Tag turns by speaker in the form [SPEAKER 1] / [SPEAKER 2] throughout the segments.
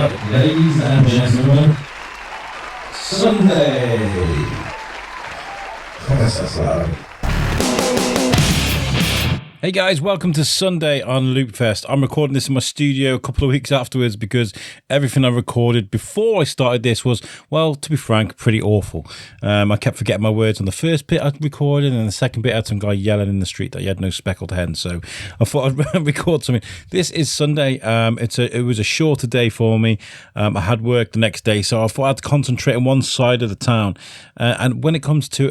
[SPEAKER 1] right, ladies and gentlemen, Sunday. Yes, that's loud.
[SPEAKER 2] Hey guys, welcome to Sunday on Loopfest. I'm recording this in my studio a couple of weeks afterwards because everything I recorded before I started this was, well, to be frank, pretty awful. I kept forgetting my words on the first bit I recorded, and the second bit I had some guy yelling in the street that he had no speckled hen, so I thought I'd record something. This is Sunday. It was a shorter day for me. I had work the next day, so I thought I'd concentrate on one side of the town. And when it comes to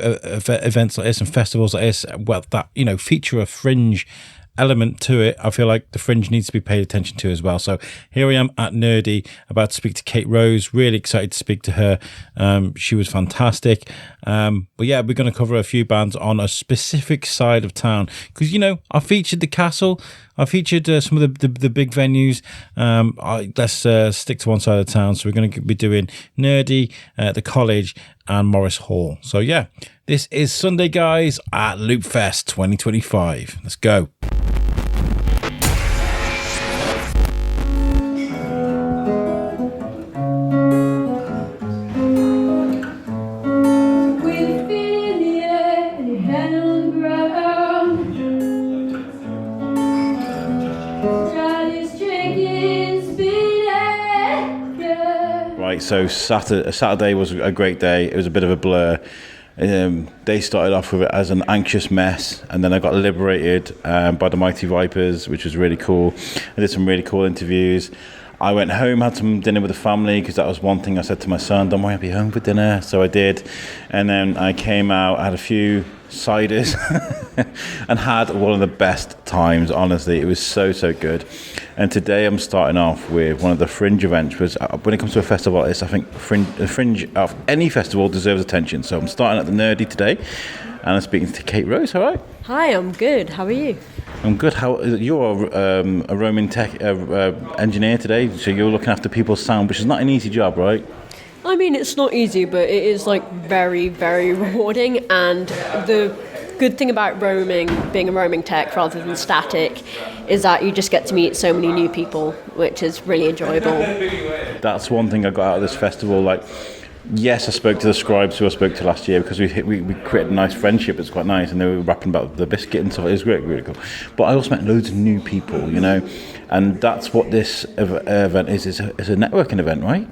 [SPEAKER 2] events like this and festivals like this, well, that, feature a fringe element to it, I feel like the fringe needs to be paid attention to as well. So here I am at Nerdy, about to speak to Kate Rose. Really excited to speak to her. She was fantastic. But yeah, we're going to cover a few bands on a specific side of town because I featured the Castle, I featured some of the big venues. Let's stick to one side of town. So we're going to be doing Nerdy, the College, and Morris Hall. So yeah, this is Sunday, guys, at Loopfest 2025. Let's go. Right, so Saturday was a great day. It was a bit of a blur. They started off with it as an anxious mess, and then I got liberated by the Mighty Vipers, which was really cool. I did some really cool interviews. I went home, had some dinner with the family, because that was one thing I said to my son, don't worry, I'll be home for dinner. So I did. And then I came out, had a few ciders, and had one of the best times, honestly. It was so good. And today I'm starting off with one of the fringe events, because when it comes to a festival like this, I think the fringe of any festival deserves attention. So I'm starting at the Nerdy today, and I'm speaking to Kate Rose. All right?
[SPEAKER 3] Hi, I'm good. How are you?
[SPEAKER 2] I'm good. You're a roaming tech engineer today, so you're looking after people's sound, which is not an easy job, right?
[SPEAKER 3] I mean, it's not easy, but it is very, very rewarding. And the good thing about being a roaming tech rather than static, is that you just get to meet so many new people, which is really enjoyable.
[SPEAKER 2] That's one thing I got out of this festival. Like, yes, I spoke to the scribes who I spoke to last year because we created a nice friendship. It's quite nice, and they were rapping about the biscuit and stuff. It was really cool. But I also met loads of new people, and that's what this event is. It's a networking event, right?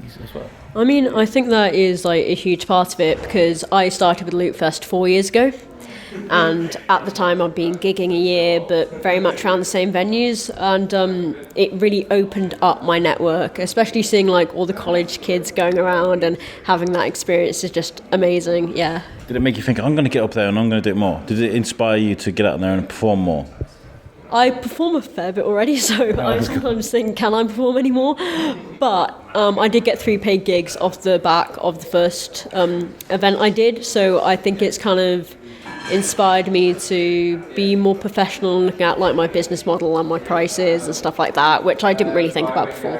[SPEAKER 3] I mean, I think that is like a huge part of it, because I started with Loopfest 4 years ago. And at the time I'd been gigging a year, but very much around the same venues, and it really opened up my network, especially seeing like all the college kids going around and having that experience is just amazing. Yeah.
[SPEAKER 2] Did it make you think, I'm going to get up there and I'm going to do it more? Did it inspire you to get out there and perform more?
[SPEAKER 3] I perform a fair bit already, so I sometimes think, can I perform anymore? But I did get 3 paid gigs off the back of the first event I did, so I think it's kind of inspired me to be more professional and look at like my business model and my prices and stuff like that, which I didn't really think about before.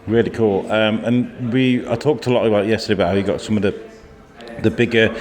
[SPEAKER 2] Really cool. And I talked a lot about yesterday about how you got some of the bigger,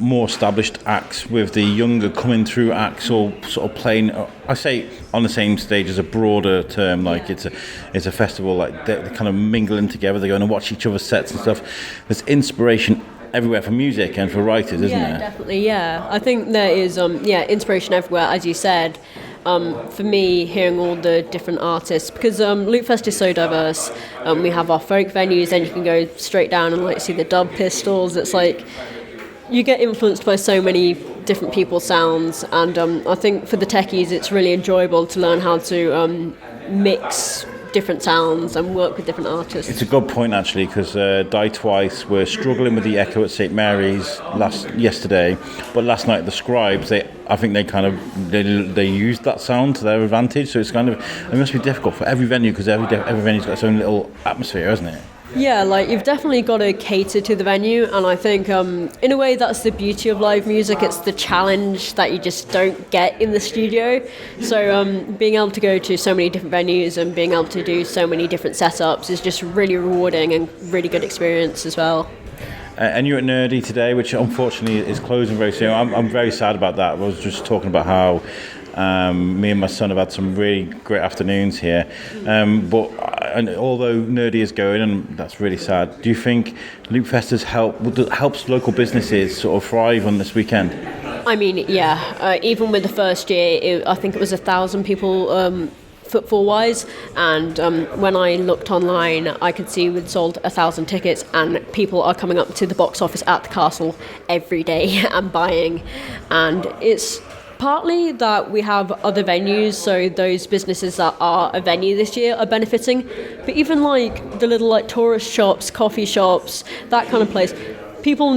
[SPEAKER 2] more established acts with the younger coming through acts, all sort of playing, I say on the same stage as a broader term, like it's a festival, like they're kind of mingling together, they're going to watch each other's sets and stuff. There's inspiration everywhere for music and for writers, isn't there?
[SPEAKER 3] Yeah, definitely, yeah. I think there is, inspiration everywhere, as you said. For me, hearing all the different artists, because Loopfest is so diverse. We have our folk venues, then you can go straight down and like see the dub pistols. It's like you get influenced by so many different people's sounds, and I think for the techies, it's really enjoyable to learn how to mix different sounds and work with different artists.
[SPEAKER 2] It's a good point actually, because Die Twice were struggling with the echo at St Mary's yesterday, but last night the Scribes, I think they used that sound to their advantage. So it must be difficult for every venue, because every venue's got its own little atmosphere, hasn't it?
[SPEAKER 3] Yeah, like you've definitely got to cater to the venue, and I think in a way that's the beauty of live music. It's the challenge that you just don't get in the studio. So being able to go to so many different venues and being able to do so many different setups is just really rewarding and really good experience as well.
[SPEAKER 2] And you're at Nerdy today, which unfortunately is closing very soon. I'm very sad about that. I was just talking about how me and my son have had some really great afternoons here, but and although Nerdy is going, and that's really sad, do you think Loopfest helps local businesses sort of thrive on this weekend?
[SPEAKER 3] I mean, yeah. Even with the first year, I think it was 1,000 people footfall-wise, and when I looked online, I could see we'd sold 1,000 tickets, and people are coming up to the box office at the castle every day and buying. And it's partly that we have other venues, so those businesses that are a venue this year are benefiting. But even like the little like tourist shops, coffee shops, that kind of place, people,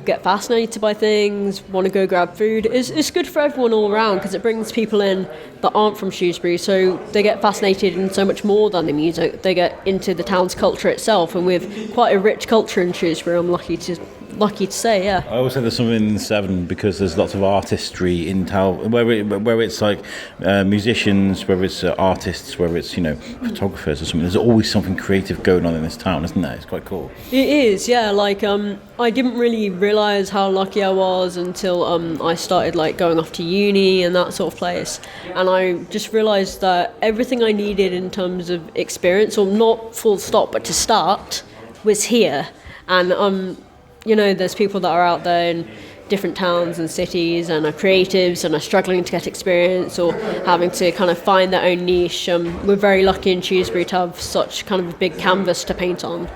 [SPEAKER 3] get fascinated by things, want to go grab food. It's good for everyone all around because it brings people in that aren't from Shrewsbury, so they get fascinated in so much more than the music. They get into the town's culture itself, and with quite a rich culture in Shrewsbury, I'm lucky to say, yeah.
[SPEAKER 2] I always say there's something in Seven because there's lots of artistry in town, where it's like musicians, whether it's artists, whether it's photographers or something. There's always something creative going on in this town, isn't there? It's quite cool.
[SPEAKER 3] It is, yeah. Like I didn't really realise how lucky I was until I started like going off to uni and that sort of place, and I just realised that everything I needed in terms of experience, or not full stop, but to start, was here. And there's people that are out there in different towns and cities and are creatives and are struggling to get experience or having to kind of find their own niche. We're very lucky in Shrewsbury to have such kind of a big canvas to paint on.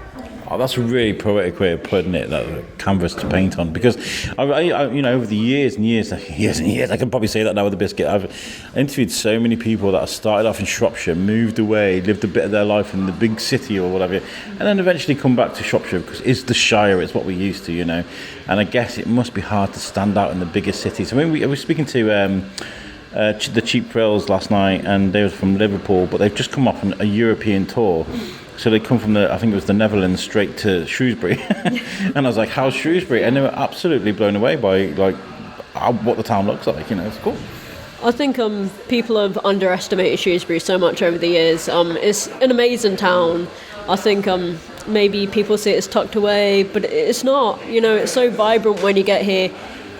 [SPEAKER 2] Oh, that's a really poetic way of putting it, that canvas to paint on. Because, I over the years and years, I can probably say that now with the biscuit, I've interviewed so many people that have started off in Shropshire, moved away, lived a bit of their life in the big city or whatever, and then eventually come back to Shropshire because it's the Shire, it's what we're used to, And I guess it must be hard to stand out in the bigger cities. I mean, we were speaking to the Cheap Thrills last night, and they were from Liverpool, but they've just come off on a European tour. So they come from I think it was the Netherlands, straight to Shrewsbury. And I was like, how's Shrewsbury? And they were absolutely blown away by what the town looks like. It's cool.
[SPEAKER 3] I think people have underestimated Shrewsbury so much over the years. It's an amazing town. I think maybe people see it as tucked away, but it's not. It's so vibrant when you get here.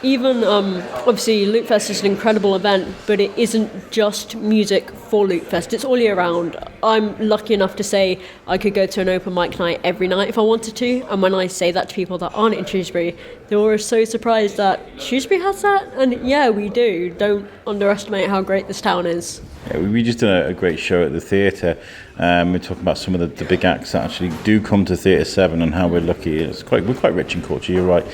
[SPEAKER 3] Even, obviously, Loopfest is an incredible event, but it isn't just music for Loopfest. It's all year round. I'm lucky enough to say I could go to an open mic night every night if I wanted to, and when I say that to people that aren't in Shrewsbury, they're always so surprised that Shrewsbury has that, and yeah, we do. Don't underestimate how great this town is.
[SPEAKER 2] Yeah, we just did a great show at the theatre. We're talking about some of the big acts that actually do come to Theatre 7 and how we're lucky. We're quite rich in culture. You're right.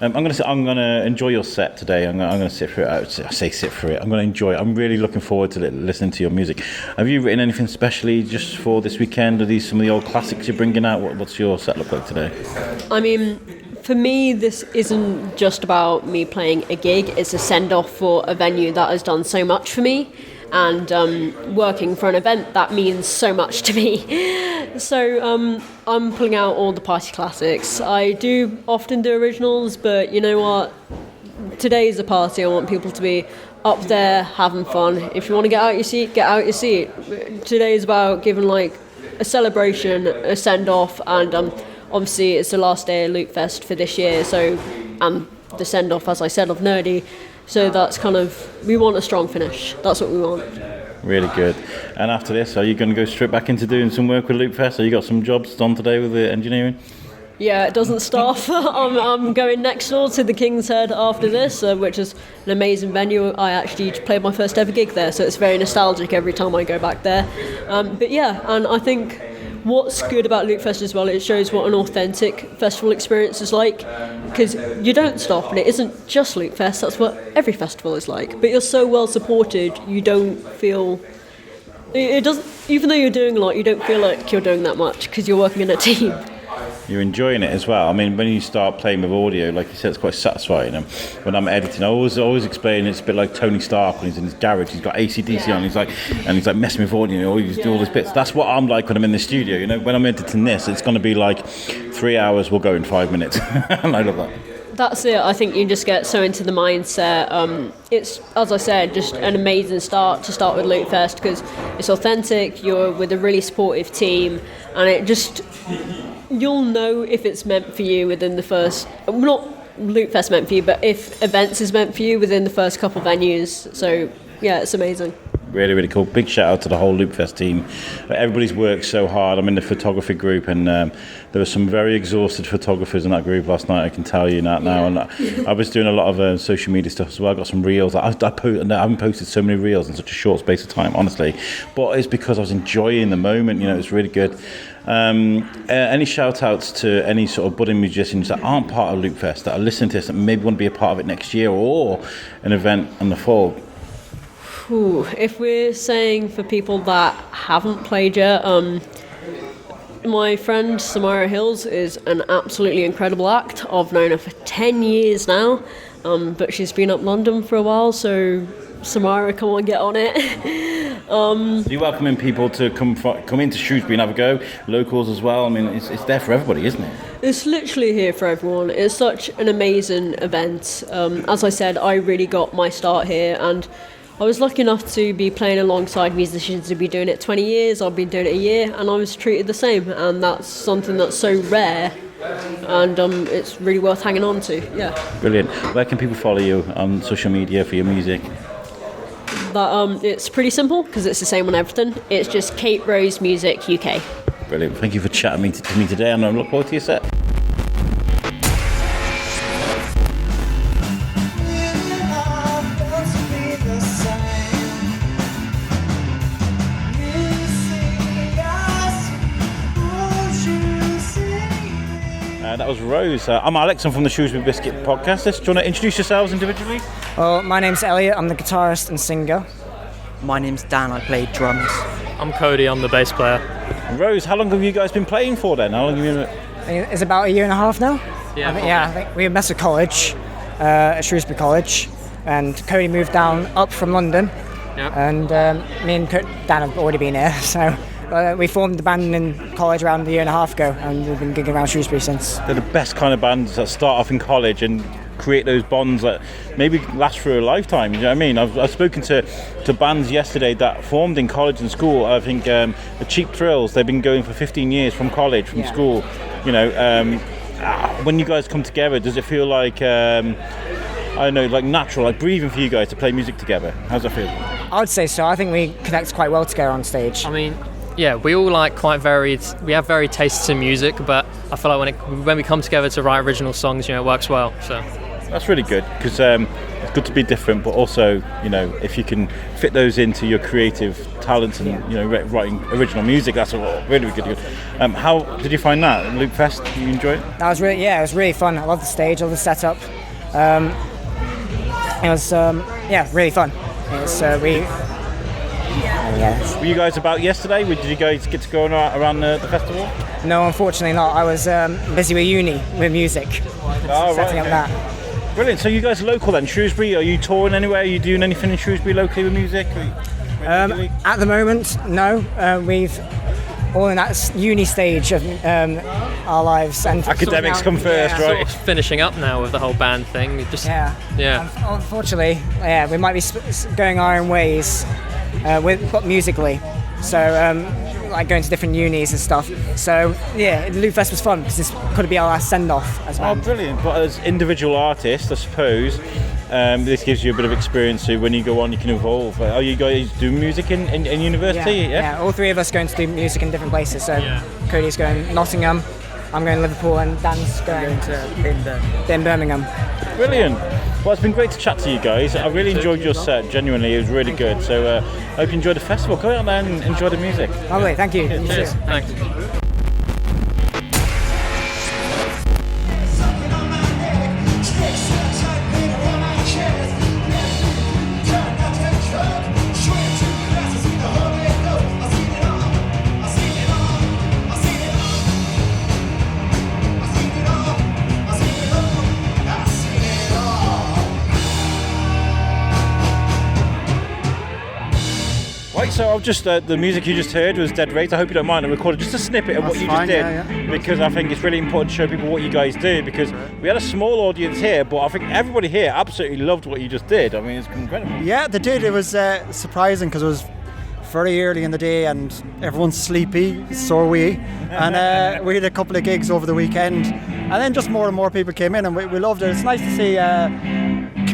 [SPEAKER 2] I'm going to enjoy your set today. I'm going to sit through it. I say sit through it. I'm going to enjoy it. I'm really looking forward to listening to your music. Have you written anything specially just for this weekend? Are these some of the old classics you're bringing out? What's your set look like today?
[SPEAKER 3] I mean, for me, this isn't just about me playing a gig. It's a send-off for a venue that has done so much for me. And working for an event that means so much to me. So I'm pulling out all the party classics. I do often do originals, but you know what? Today is a party. I want people to be up there having fun. If you want to get out your seat, get out your seat. Today is about giving like a celebration, a send-off, and obviously it's the last day of Loopfest for this year. So the send-off, as I said, of Nerdy. So that's kind of, we want a strong finish. That's what we want.
[SPEAKER 2] Really good. And after this, are you going to go straight back into doing some work with Loopfest? Have you got some jobs done today with the engineering?
[SPEAKER 3] Yeah, it doesn't stop. I'm going next door to the King's Head after this, which is an amazing venue. I actually played my first ever gig there, so it's very nostalgic every time I go back there. But yeah, and I think what's good about Loopfest as well, it shows what an authentic festival experience is like, because you don't stop, and it isn't just Loopfest, that's what every festival is like, but you're so well supported, you don't feel, it doesn't, even though you're doing a lot, you don't feel like you're doing that much, because you're working in a team.
[SPEAKER 2] You're enjoying it as well. I mean, when you start playing with audio, like you said, it's quite satisfying. And when I'm editing, I always explain it's a bit like Tony Stark when he's in his garage. He's got AC/DC on. He's like messing with audio. He's doing all these bits. That's what I'm like when I'm in the studio. When I'm editing this, it's going to be like 3 hours will go in 5 minutes. And I love that.
[SPEAKER 3] That's it. I think you just get so into the mindset. It's, as I said, just an amazing start with Loopfest because it's authentic. You're with a really supportive team, and it just, you'll know if it's meant for you within the first, not Loopfest meant for you, but if events is meant for you within the first couple venues. So yeah, it's amazing.
[SPEAKER 2] Really, really cool. Big shout out to the whole Loopfest team. Everybody's worked so hard. I'm in the photography group, and there were some very exhausted photographers in that group last night. I can tell you that now. And I was doing a lot of social media stuff as well. I got some reels. I haven't posted so many reels in such a short space of time, honestly. But it's because I was enjoying the moment. You know, it was really good. Any shout outs to any sort of budding musicians that aren't part of Loopfest, that are listening to this, and maybe want to be a part of it next year, or an event in the fall?
[SPEAKER 3] If we're saying for people that haven't played yet, my friend Samara Hills is an absolutely incredible act. I've known her for 10 years now, but she's been up London for a while, so Samara, come on, get on it.
[SPEAKER 2] You're welcoming people to come into Shrewsbury and have a go, locals as well. I mean, it's there for everybody, isn't it?
[SPEAKER 3] It's literally here for everyone. It's such an amazing event. As I said, I really got my start here, and I was lucky enough to be playing alongside musicians who've been doing it 20 years. I've been doing it a year, and I was treated the same, and that's something that's so rare, and it's really worth hanging on to. Yeah.
[SPEAKER 2] Brilliant. Where can people follow you on social media for your music?
[SPEAKER 3] It's pretty simple because it's the same on everything. It's just Kate Rose Music UK.
[SPEAKER 2] Brilliant. Thank you for chatting to me today, and I look forward to your set. That was Rose. I'm Alex. I'm from the Shrewsbury Biscuit podcast. Do you want to introduce yourselves individually?
[SPEAKER 4] Well, my name's Elliot. I'm the guitarist and singer.
[SPEAKER 5] My name's Dan. I play drums.
[SPEAKER 6] I'm Cody. I'm the bass player.
[SPEAKER 2] Rose, how long have you guys been playing for then? How long have you been?
[SPEAKER 4] It's about a year and a half now.
[SPEAKER 6] Yeah.
[SPEAKER 4] I think we met at college, at Shrewsbury College, and Cody moved down up from London.
[SPEAKER 6] Yeah.
[SPEAKER 4] And me and Dan have already been here, so we formed the band in college around a year and a half ago, and we've been gigging around Shrewsbury since.
[SPEAKER 2] They're the best kind of bands that start off in college and create those bonds that maybe last for a lifetime. You know what I mean? I've spoken to bands yesterday that formed in college and school. I think the Cheap Thrills, they've been going for 15 years from college, from school. You know, when you guys come together, does it feel like I don't know, like natural, like breathing for you guys to play music together? How's that feel?
[SPEAKER 4] I would say so. I think we connect quite well together on stage.
[SPEAKER 6] I mean, yeah, we all like quite varied. We have varied tastes in music, but I feel like when we come together to write original songs, you know, it works well. So
[SPEAKER 2] that's really good, because it's good to be different, but also, you know, if you can fit those into your creative talents and you know, writing original music, that's really good. How did you find that Loopfest? Did you enjoy it?
[SPEAKER 4] That was really, it was really fun. I love the stage, I love the setup. It was really fun. It's
[SPEAKER 2] Were you guys about yesterday? Did you guys get to go around the festival?
[SPEAKER 4] No, unfortunately not. I was busy with uni, with music, setting up that.
[SPEAKER 2] Brilliant. So you guys are local then, Shrewsbury? Are you touring anywhere? Are you doing anything in Shrewsbury locally with music?
[SPEAKER 4] At the moment, no. We've all in that uni stage of our lives. And
[SPEAKER 2] academics come first, right?
[SPEAKER 6] Sort of finishing up now with the whole band thing.
[SPEAKER 4] Unfortunately, we might be going our own ways, but musically. So, like going to different unis and stuff. So, Loopfest was fun because this could be our last send-off as well.
[SPEAKER 2] Oh, brilliant. But as individual artists, I suppose, this gives you a bit of experience, so when you go on, you can evolve. Are you guys doing music in university?
[SPEAKER 4] Yeah, all three of us going to do music in different places. So, Cody's going Nottingham, I'm going Liverpool, and Dan's going to Birmingham.
[SPEAKER 2] Brilliant. Well, it's been great to chat to you guys. I really enjoyed your set, genuinely. It was really good. So I hope you enjoy the festival. Go out there and enjoy the music.
[SPEAKER 4] Lovely, thank you.
[SPEAKER 6] Cheers. Thanks.
[SPEAKER 2] Right, so I've just the music you just heard was Dead Race. I hope you don't mind. I recorded just a snippet of what you just did because I think it's really important to show people what you guys do, because we had a small audience here, but I think everybody here absolutely loved what you just did. I mean, it's incredible.
[SPEAKER 7] Yeah, they did. It was surprising because it was very early in the day and everyone's sleepy, so are we. And we had a couple of gigs over the weekend, and then just more and more people came in, and we loved it. It's nice to see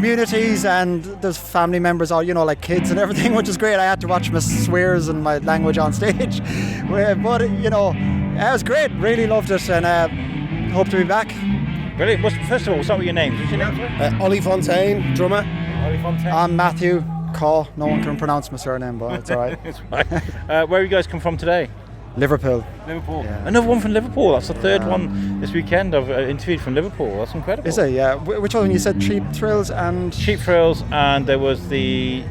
[SPEAKER 7] communities, and there's family members, all like kids and everything, which is great. I had to watch my swears and my language on stage, but it was great. Really loved it, and hope to be back.
[SPEAKER 2] Brilliant. First of all, start with your names. What's your name?
[SPEAKER 8] Ollie Fontaine, drummer.
[SPEAKER 2] Ollie Fontaine.
[SPEAKER 7] I'm Matthew Caw. No one can pronounce my surname, but it's all right.
[SPEAKER 2] It's right. Where have you guys come from today?
[SPEAKER 7] Liverpool.
[SPEAKER 2] Liverpool.
[SPEAKER 7] Yeah.
[SPEAKER 2] Another one from Liverpool. That's the third one this weekend I've interviewed from Liverpool. That's incredible.
[SPEAKER 7] Is it? Yeah. Which one? You said Cheap Thrills and...
[SPEAKER 2] Cheap Thrills, and there was the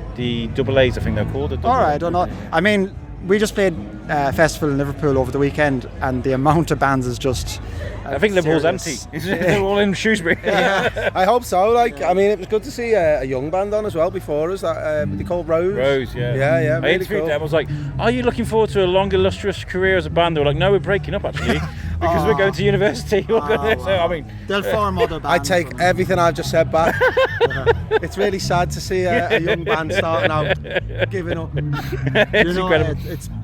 [SPEAKER 2] double A's, I think they're called.
[SPEAKER 7] All right, I don't know. I mean, we just played a festival in Liverpool over the weekend, and the amount of bands is just...
[SPEAKER 2] I think Liverpool's empty. They're all in Shrewsbury.
[SPEAKER 8] Yeah, I hope so. It was good to see a young band on as well before us. They called Rose.
[SPEAKER 2] Rose, yeah.
[SPEAKER 8] Yeah,
[SPEAKER 2] I
[SPEAKER 8] really
[SPEAKER 2] interviewed
[SPEAKER 8] cool.
[SPEAKER 2] them. I was like, "Are you looking forward to a long, illustrious career as a band?" They were like, "No, we're breaking up actually because we're going to university." So I mean,
[SPEAKER 7] they'll form other bands.
[SPEAKER 8] I take everything I've just said back. It's really sad to see a young band starting out giving up.
[SPEAKER 2] It's incredible.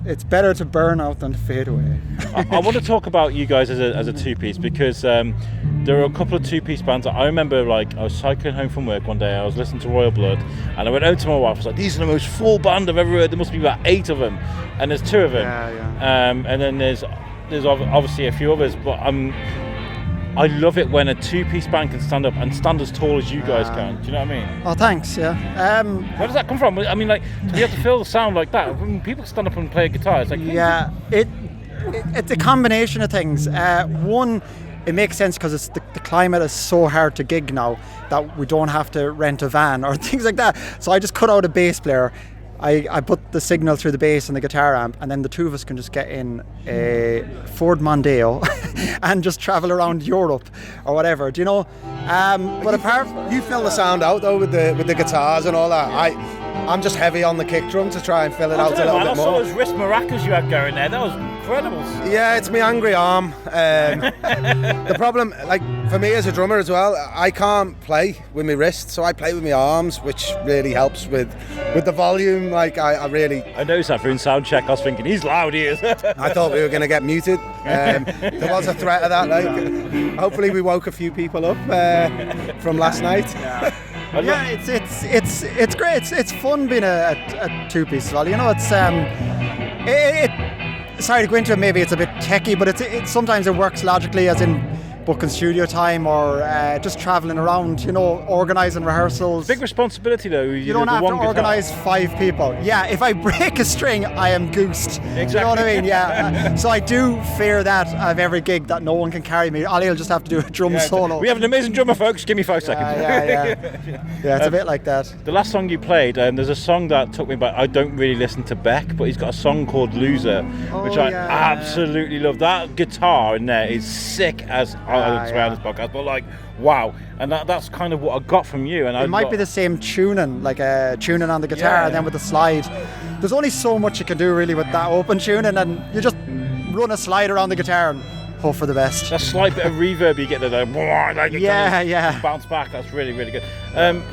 [SPEAKER 7] It's better to burn out than to fade away.
[SPEAKER 2] I want to talk about you guys as a two-piece because there are a couple of two-piece bands. I remember I was cycling home from work one day, I was listening to Royal Blood, and I went home to my wife, I was like, these are the most full band I've ever heard. There must be about 8 of them, and there's 2 of them.
[SPEAKER 7] Yeah.
[SPEAKER 2] And then there's obviously a few others, but I love it when a two-piece band can stand up and stand as tall as you guys can. Do you know what I mean?
[SPEAKER 7] Oh, thanks, yeah.
[SPEAKER 2] Where does that come from? I mean, to be able to fill the sound like that, when people stand up and play a guitar, it's like...
[SPEAKER 7] Yeah, it's a combination of things. One, it makes sense because the climate is so hard to gig now that we don't have to rent a van or things like that. So I just cut out a bass player. I put the signal through the bass and the guitar amp, and then the 2 of us can just get in a Ford Mondeo and just travel around Europe or whatever. Do you know? But apart from...
[SPEAKER 8] You fill the sound out though with the guitars and all that. I'm just heavy on the kick drum to try and fill it out a little bit
[SPEAKER 2] I saw
[SPEAKER 8] more.
[SPEAKER 2] those wrist maracas you had going there. That was incredible.
[SPEAKER 8] Yeah, it's my angry arm. The problem, for me as a drummer as well, I can't play with my wrists, so I play with my arms, which really helps with the volume. I
[SPEAKER 2] noticed that through sound check. I was thinking, he's loud, he is.
[SPEAKER 8] I thought we were going to get muted. There was a threat of that. Hopefully we woke a few people up from last night.
[SPEAKER 7] Yeah, it's great. It's fun being a two-piece as well. It's sorry to go into it. Maybe it's a bit techie, but it's sometimes it works logically, as in booking studio time or just travelling around. Organising rehearsals.
[SPEAKER 2] Big responsibility though.
[SPEAKER 7] You don't have to organise 5 people. Yeah, if I break a string, I am goosed.
[SPEAKER 2] Exactly.
[SPEAKER 7] You know what I mean? Yeah. So I do fear that of every gig, that no one can carry me. Ollie will just have to do a drum solo.
[SPEAKER 2] We have an amazing drummer, folks. Give me 5 seconds.
[SPEAKER 7] Yeah, it's a bit like that.
[SPEAKER 2] The last song you played, there's a song that took me back. I don't really listen to Beck, but he's got a song called Loser, which I absolutely love. That guitar in there is sick as I swear on this podcast, but wow. And that's kind of what I got from you. And
[SPEAKER 7] it might be the same tuning, tuning on the guitar and then with the slide. There's only so much you can do really with that open tuning, and you just run a slide around the guitar and hope for the best.
[SPEAKER 2] That slight bit of reverb you get there, bounce back. That's really, really good.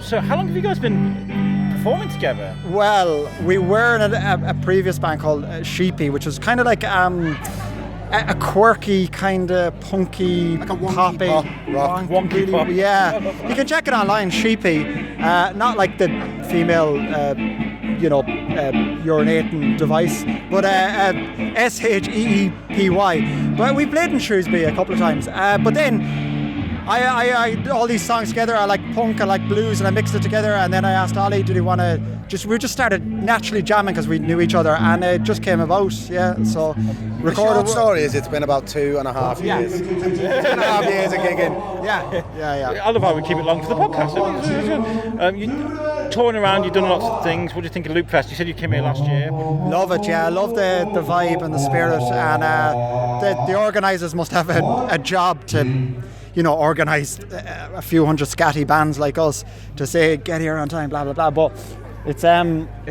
[SPEAKER 2] So how long have you guys been performing together?
[SPEAKER 7] Well, we were in a previous band called Sheepy, which was kind of like a quirky, kind of punky, poppy,
[SPEAKER 8] rock.
[SPEAKER 2] Wonky pop.
[SPEAKER 7] Yeah, you can check it online. Sheepy, not like the female, urinating device, but SHEEPY. But we played in Shrewsbury a couple of times. But then I all these songs together. I like punk, I like blues, and I mixed it together. And then I asked Ollie, did he want to we just started naturally jamming because we knew each other, and it just came about. Yeah, so
[SPEAKER 8] the short story is it's been about 2.5 years. 2.5 years of gigging.
[SPEAKER 7] Yeah.
[SPEAKER 2] I love how we keep it long for the podcast. You're touring around, you've done lots of things. What do you think of Loopfest? You said you came here last year.
[SPEAKER 7] Love it, yeah. I love the vibe and the spirit, and the organisers must have a job to organise a few hundred scatty bands like us to say get here on time, blah blah blah. But it's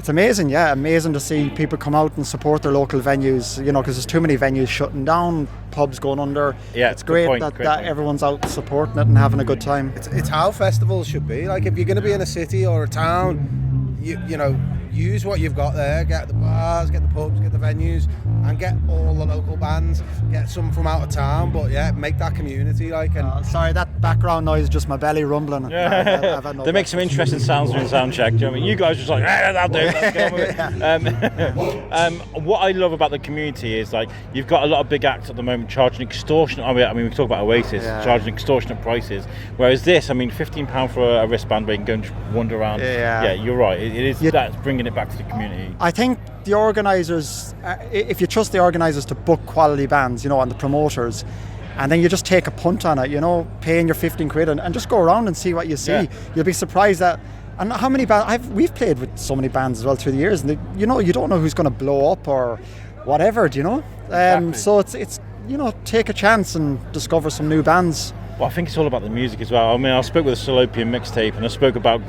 [SPEAKER 7] amazing, amazing to see people come out and support their local venues, because there's too many venues shutting down, pubs going under.
[SPEAKER 2] Yeah,
[SPEAKER 7] it's great that everyone's out supporting it and having a good time.
[SPEAKER 8] It's how festivals should be. If you're going to be in a city or a town, use what you've got there. Get the bars, get the pubs, get the venues, and get all the local bands. Get some from out of town, but make that community.
[SPEAKER 7] Sorry, that background noise, just my belly rumbling. I've had no
[SPEAKER 2] They make some interesting sounds during sound check. Do you know what I mean? You guys just like, that'll do. Let's get on with it. What I love about the community is like you've got a lot of big acts at the moment charging extortionate. I mean, we talk about Oasis charging extortionate prices, whereas this, I mean, £15 for a wristband where you can go and wander around. Yeah, you're right. It is that's bringing it back to the community.
[SPEAKER 7] I think the organisers, if you trust the organisers to book quality bands, you know, and the promoters, and then you just take a punt on it, you know, paying your 15 quid and just go around and see what you see. Yeah. You'll be surprised at and how many bands we've played with so many bands as well through the years, and you don't know who's going to blow up or whatever, do you know? Exactly. So it's you know, take a chance and discover some new bands.
[SPEAKER 2] Well, I think it's all about the music as well. I mean, I spoke with the Salopian mixtape, and I spoke about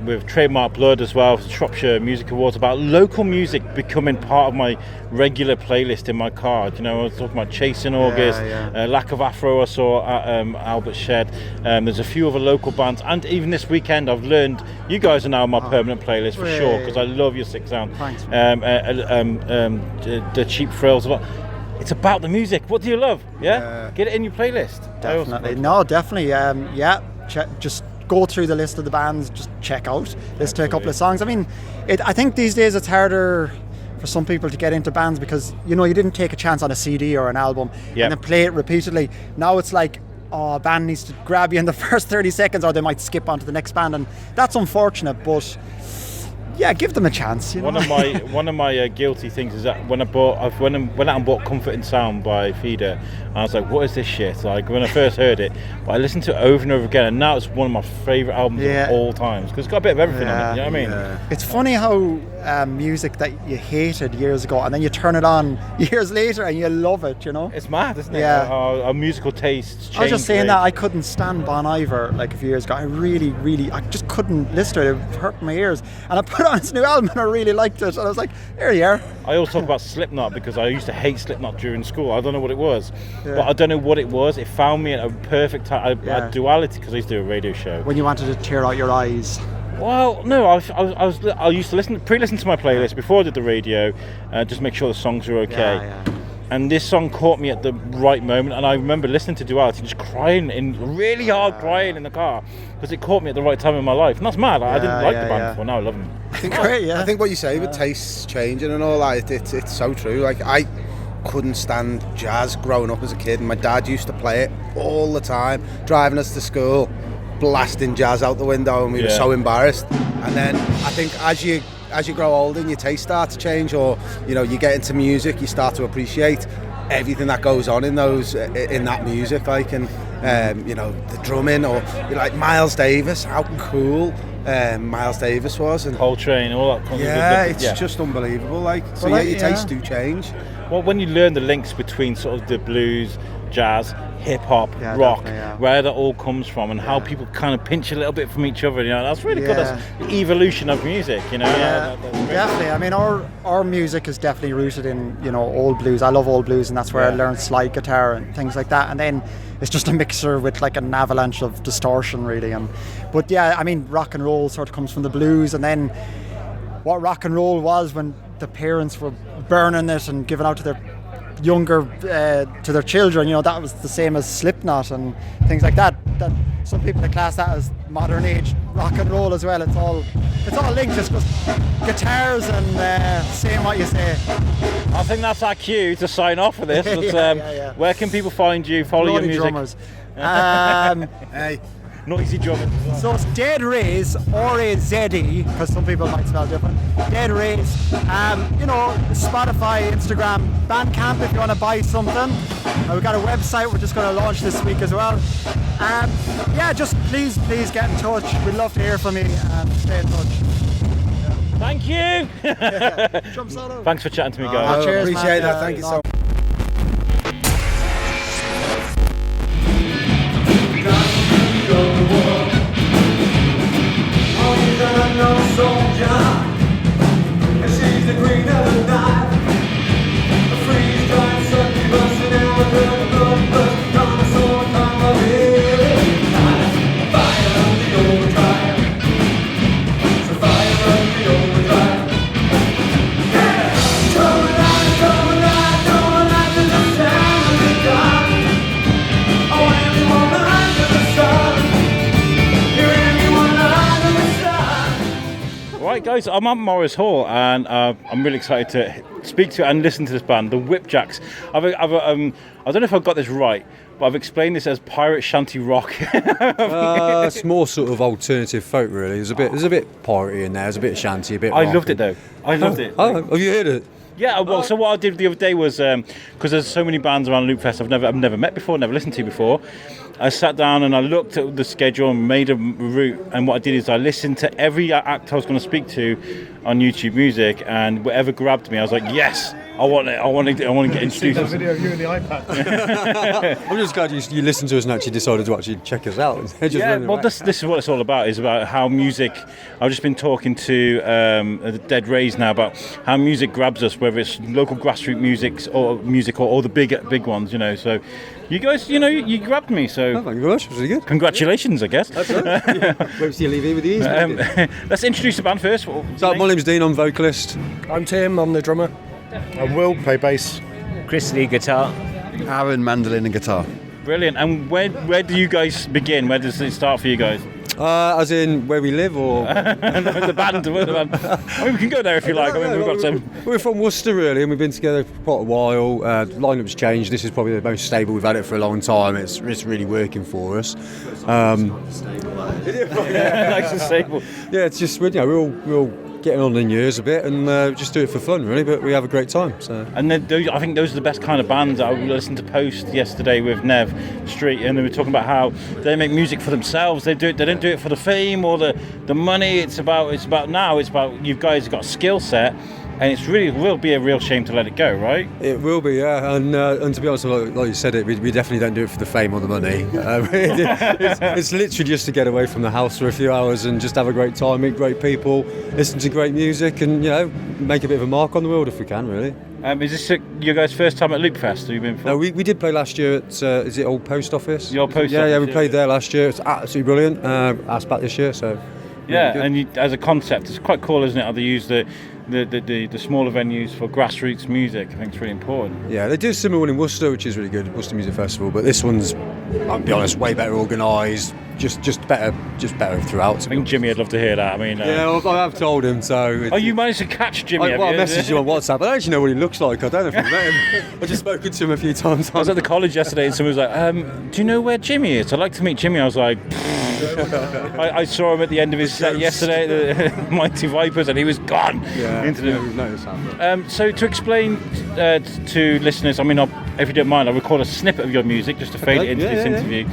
[SPEAKER 2] with Trademark Blood as well, the Shropshire Music Awards, about local music becoming part of my regular playlist in my car. You know, I was talking about Chase in August, Lack of Afro I saw at Albert Shed. There's a few other local bands, and even this weekend I've learned you guys are now on my permanent playlist for sure, because I love your Sick Sound.
[SPEAKER 7] Thanks.
[SPEAKER 2] The Cheap Thrills. It's about the music. What do you love? Yeah? Get it in your playlist.
[SPEAKER 7] Definitely. Just go through the list of the bands, just check out. Listen to a couple of songs. I mean, I think these days it's harder for some people to get into bands because, you know, you didn't take a chance on a CD or an album and then play it repeatedly. Now it's like, a band needs to grab you in the first 30 seconds or they might skip on to the next band, and that's unfortunate, but yeah, give them a chance. You know?
[SPEAKER 2] One of my guilty things is that when I went out and bought Comfort and Sound by Feeder, I was like, what is this shit? Like when I first heard it, but I listened to it over and over again, and now it's one of my favourite albums of all times because it's got a bit of everything on it. You know what I mean?
[SPEAKER 7] It's funny how music that you hated years ago, and then you turn it on years later and you love it. You know?
[SPEAKER 2] It's mad, isn't it?
[SPEAKER 7] Yeah.
[SPEAKER 2] Our musical tastes change.
[SPEAKER 7] I was just saying that I couldn't stand Bon Iver like a few years ago. I just couldn't listen to it. It hurt my ears, and I put on his new album and I really liked it, and I was like, there you are.
[SPEAKER 2] I always talk about Slipknot because I used to hate Slipknot during school. I don't know what it was, but I don't know what it was. It found me at a perfect time. I had duality because I used to do a radio show.
[SPEAKER 7] When you wanted to tear out your eyes.
[SPEAKER 2] Well, no, I used to pre-listen to my playlist before I did the radio, just make sure the songs were okay. Yeah. And this song caught me at the right moment, and I remember listening to Duality, just crying, really hard crying in the car, because it caught me at the right time in my life. And that's mad. I didn't like the band before, now I love them.
[SPEAKER 8] I think what you say with tastes changing and all that, it's so true. Like, I couldn't stand jazz growing up as a kid, and my dad used to play it all the time, driving us to school, blasting jazz out the window, and we were so embarrassed. And then I think as you grow older and your taste starts to change, or you know, you get into music, you start to appreciate everything that goes on in that music, like, and you know, the drumming, or like Miles Davis, how cool Miles Davis was, and
[SPEAKER 2] Coltrane, all that kind of stuff.
[SPEAKER 8] It's just unbelievable. Like, so your tastes do change.
[SPEAKER 2] Well, when you learn the links between sort of the blues, jazz, hip hop, rock, where that all comes from, and how people kind of pinch a little bit from each other, you know, that's really good. That's the evolution of music, you know.
[SPEAKER 7] Definitely. I mean, our music is definitely rooted in, you know, old blues. I love old blues, and that's where I learned slide guitar and things like that. And then it's just a mixer with like an avalanche of distortion, really. But yeah, I mean, rock and roll sort of comes from the blues, and then what rock and roll was when the parents were burning it and giving out to their to their children, you know, that was the same as Slipknot and things like that. That some people class that as modern age rock and roll as well. It's all linked. It's just guitars and saying what you say.
[SPEAKER 2] I think that's our cue to sign off for this. Where can people find you? Follow your music.
[SPEAKER 7] Drummers.
[SPEAKER 2] Hey. Noisy drumming.
[SPEAKER 7] So it's Dead Rays, R-A-Z-E, because some people might spell different. Dead Rays. You know, Spotify, Instagram, Bandcamp if you want to buy something. We've got a website we're just going to launch this week as well. Just please get in touch. We'd love to hear from you and stay in touch.
[SPEAKER 2] Thank you. Thanks for chatting to me, guys.
[SPEAKER 8] Cheers, appreciate that. Thank you so much.
[SPEAKER 9] Oh, everyone under the sun.
[SPEAKER 2] guys, I'm at Morris Hall, and I'm really excited to speak to and listen to this band, the Whipjacks. I don't know if I've got this right, but I've explained this as pirate shanty rock.
[SPEAKER 9] It's more sort of alternative folk, really. There's a bit piratey in there. There's a bit of shanty, a bit.
[SPEAKER 2] I loved it though. I loved it.
[SPEAKER 9] Oh, have you heard it?
[SPEAKER 2] Yeah, well, so what I did the other day was, because there's so many bands around Loopfest I've never met before, never listened to before, I sat down and I looked at the schedule and made a route, and what I did is I listened to every act I was going to speak to on YouTube Music, and whatever grabbed me, I was like, yes, I want to get introduced.
[SPEAKER 1] That video of you and the iPad.
[SPEAKER 9] I'm just glad you listened to us and actually decided to actually check us out.
[SPEAKER 2] This is what it's all about. Is about how music. I've just been talking to the Dead Rays now about how music grabs us, whether it's local grassroots music or the big ones. So you guys, you grabbed me. So
[SPEAKER 9] thank you very much. It was really good.
[SPEAKER 2] Congratulations, I guess.
[SPEAKER 9] That's right. Hope to leave here with ease.
[SPEAKER 2] Let's introduce the band first.
[SPEAKER 9] So my name's Dean. I'm vocalist.
[SPEAKER 1] I'm Tim, I'm the drummer. I will play bass.
[SPEAKER 10] Chris lead guitar.
[SPEAKER 11] Aaron, mandolin and guitar.
[SPEAKER 2] Brilliant. And where do you guys begin? Where does it start for you guys?
[SPEAKER 9] As in where we live, or
[SPEAKER 2] the band. I mean, we can go there if you like. We've got some.
[SPEAKER 9] We're from Worcester, really, and we've been together for quite a while. Lineup's changed. This is probably the most stable we've had it for a long time. It's really working for us.
[SPEAKER 2] Nice and stable.
[SPEAKER 9] Yeah, it's just we're all getting on in years a bit, and just do it for fun, really. But we have a great time. So.
[SPEAKER 2] And I think those are the best kind of bands. I listened to Post yesterday with Nev Street, and they were talking about how they make music for themselves. They don't do it for the fame or the money. It's about you guys have got a skill set. And will be a real shame to let it go, right?
[SPEAKER 9] It will be, yeah. And to be honest, like you said, we definitely don't do it for the fame or the money. It's literally just to get away from the house for a few hours and just have a great time, meet great people, listen to great music, and make a bit of a mark on the world if we can, really.
[SPEAKER 2] Is this your guys' first time at Loopfest? Have you been?
[SPEAKER 9] No, we did play last year at is it Old Post Office?
[SPEAKER 2] The Old Post Office.
[SPEAKER 9] Yeah, we played there last year. It's absolutely brilliant. Asked back this year, so.
[SPEAKER 2] Yeah, and as a concept, it's quite cool, isn't it? How they use the smaller venues for grassroots music. I think it's really important.
[SPEAKER 9] Yeah, they do a similar one in Worcester, which is really good, Worcester Music Festival. But this one's, I'll be honest, way better organised, just better throughout.
[SPEAKER 2] I think Jimmy, I'd love to hear that. I mean,
[SPEAKER 9] yeah, I have told him. So.
[SPEAKER 2] You managed to catch Jimmy?
[SPEAKER 9] I messaged him on WhatsApp. I don't actually know what he looks like. I don't know if I've met him. I've just spoken to him a few times.
[SPEAKER 2] I was at the college yesterday, and someone was like, "Do you know where Jimmy is? I'd like to meet Jimmy." I was like. I saw him at the end of his set yesterday at the Mighty Vipers, and he was gone.
[SPEAKER 9] We've noticed that.
[SPEAKER 2] So to explain to listeners, I mean, if you don't mind, I'll record a snippet of your music just to fade it into this interview.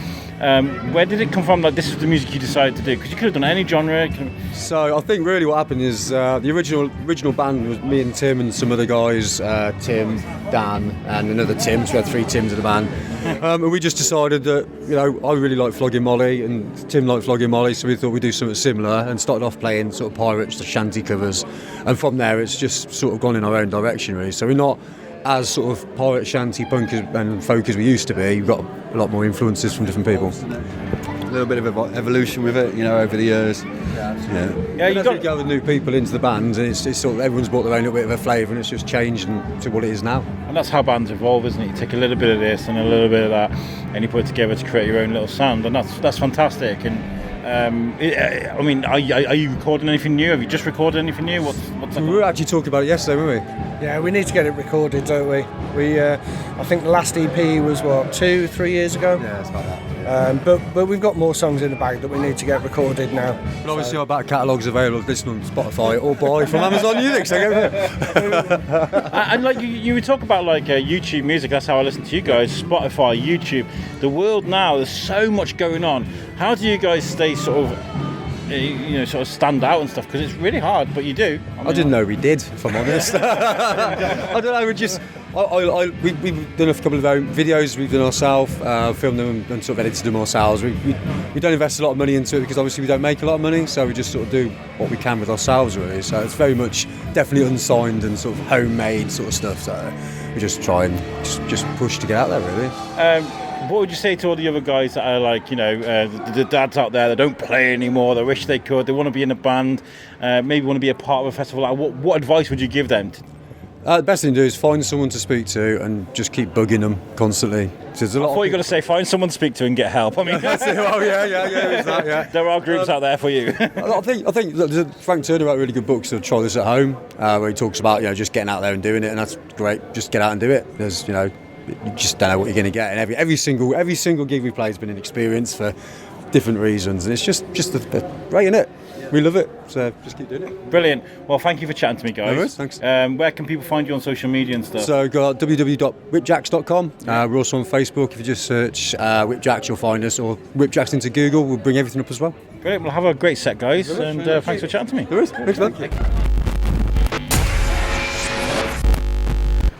[SPEAKER 2] Where did it come from? Like, this is the music you decided to do? Because you could have done any genre.
[SPEAKER 9] So I think really what happened is the original band was me and Tim and some other guys, Tim, Dan, and another Tim. So we had 3 Tims in the band. And we just decided that I really like flogging Molly, and Tim liked flogging Molly, so we thought we'd do something similar, and started off playing sort of pirates, the shanty covers, and from there it's just sort of gone in our own direction, really. So we're not as sort of pirate, shanty, punk and folk as we used to be. We've got a lot more influences from different people.
[SPEAKER 11] A little bit of evolution with it, over the years.
[SPEAKER 2] Yeah, you
[SPEAKER 9] got to go with new people into the band, and it's sort of everyone's brought their own little bit of a flavour, and it's just changed to what it is now.
[SPEAKER 2] And that's how bands evolve, isn't it? You take a little bit of this and a little bit of that, and you put it together to create your own little sound, and that's fantastic. And I mean, are you recording anything new? Have you just recorded anything new? What's
[SPEAKER 9] we were actually talking about it yesterday, weren't we?
[SPEAKER 1] Yeah, we need to get it recorded, don't we? I think the last EP was 2-3 years ago.
[SPEAKER 9] Yeah, it's about that.
[SPEAKER 1] But we've got more songs in the bag that we need to get recorded now.
[SPEAKER 9] But obviously our back catalogue's available. Listen on Spotify or buy from Amazon Music. So go there.
[SPEAKER 2] And like you would talk about YouTube Music. That's how I listen to you guys. Spotify, YouTube, the world now. There's so much going on. How do you guys stay sort of stand out and stuff? Because it's really hard, but you do.
[SPEAKER 9] I didn't know we did, if I'm honest. I don't know. We've done a couple of videos we've done ourselves, filmed them and sort of edited them ourselves. We don't invest a lot of money into it because obviously we don't make a lot of money, so we just sort of do what we can with ourselves, really. So it's very much definitely unsigned and sort of homemade sort of stuff. So we just try and just push to get out there, really.
[SPEAKER 2] What would you say to all the other guys that are the dads out there that don't play anymore, they wish they could, they want to be in a band, maybe want to be a part of a festival? What advice would you give them?
[SPEAKER 9] The best thing to do is find someone to speak to and just keep bugging them constantly.
[SPEAKER 2] I thought you were going to say find someone to speak to and get help. I mean,
[SPEAKER 9] oh yeah.
[SPEAKER 2] There are groups out there for you.
[SPEAKER 9] I think that Frank Turner wrote really good books to Try This at Home, where he talks about just getting out there and doing it, and that's great. Just get out and do it. There's you just don't know what you're going to get, and every single gig we play has been an experience for different reasons, and it's just great, isn't it? We love it, so just keep doing it.
[SPEAKER 2] Brilliant. Well, thank you for chatting to me, guys.
[SPEAKER 9] No worries, thanks.
[SPEAKER 2] Where can people find you on social media and stuff?
[SPEAKER 9] So go to www.whipjacks.com. We're also on Facebook. If you just search Whipjacks, you'll find us, or Whipjacks into Google. We'll bring everything up as well.
[SPEAKER 2] Brilliant. Well, have a great set, guys, and thanks for chatting to me.
[SPEAKER 9] No worries. Thanks, man.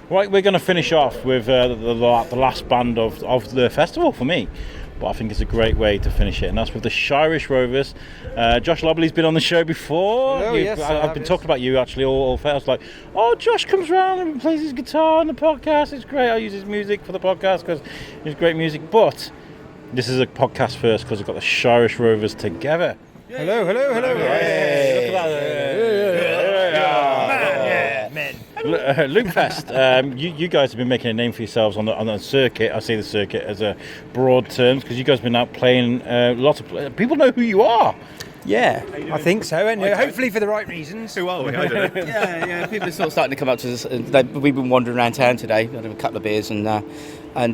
[SPEAKER 2] Right, we're going to finish off with the last band of the festival for me. But I think it's a great way to finish it, and that's with the Shrewsbury Rovers. Josh Lobley's been on the show before. I've been talking about you actually all fair. I was like, oh, Josh comes round and plays his guitar on the podcast. It's great. I use his music for the podcast because it's great music. But this is a podcast first because we've got the Shrewsbury Rovers together.
[SPEAKER 1] Hello.
[SPEAKER 2] Hey, look at that.
[SPEAKER 1] Men.
[SPEAKER 2] Loopfest, you guys have been making a name for yourselves on the circuit. I say the circuit as a broad terms because you guys have been out playing lots of people know who you are.
[SPEAKER 1] Yeah, I think so, and hopefully for the right reasons.
[SPEAKER 10] Who are we? I don't know.
[SPEAKER 12] Yeah, people are sort of starting to come up to us. We've been wandering around town today, had a couple of beers, and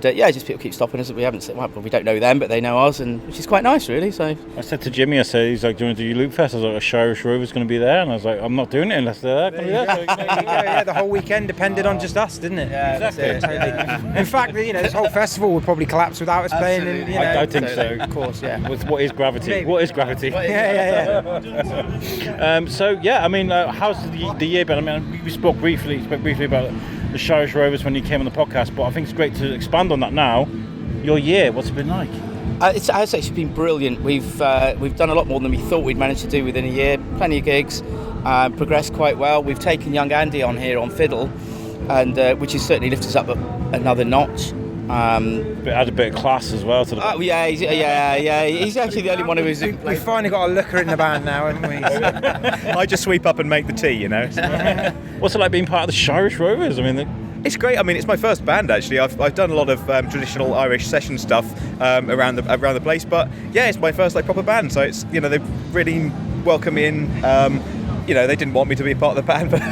[SPEAKER 12] just people keep stopping us. We don't know them, but they know us, and which is quite nice, really. So
[SPEAKER 2] I said to Jimmy, he's like, do you want to do your Loopfest? I was like, a Shirish Rover's going to be there, and I was like, I'm not doing it unless they're there.
[SPEAKER 1] Yeah, the whole weekend depended on just us, didn't it?
[SPEAKER 12] Yeah,
[SPEAKER 2] exactly.
[SPEAKER 1] Totally. In fact, this whole festival would probably collapse without us playing. And,
[SPEAKER 2] I think so.
[SPEAKER 1] Of course, yeah.
[SPEAKER 2] What is gravity?
[SPEAKER 1] Maybe.
[SPEAKER 2] What is gravity?
[SPEAKER 1] Yeah.
[SPEAKER 2] How's the year been? I mean, we spoke briefly about the Shirish Rovers when you came on the podcast, but I think it's great to expand on that now. Your year, what's it been like?
[SPEAKER 12] It's actually been brilliant. We've done a lot more than we thought we'd manage to do within a year. Plenty of gigs, progressed quite well. We've taken young Andy on here on fiddle, and which has certainly lifted us up another notch.
[SPEAKER 2] Add a bit of class as well to the.
[SPEAKER 12] He's actually the only one who is.
[SPEAKER 1] We've finally got a looker in the band now, haven't we?
[SPEAKER 10] I just sweep up and make the tea,
[SPEAKER 2] What's it like being part of the Shirish Rovers? I mean,
[SPEAKER 10] it's great. I mean, it's my first band actually. I've done a lot of traditional Irish session stuff around the place, but yeah, it's my first proper band. So it's they've really welcomed me in. They didn't want me to be a part of the band, but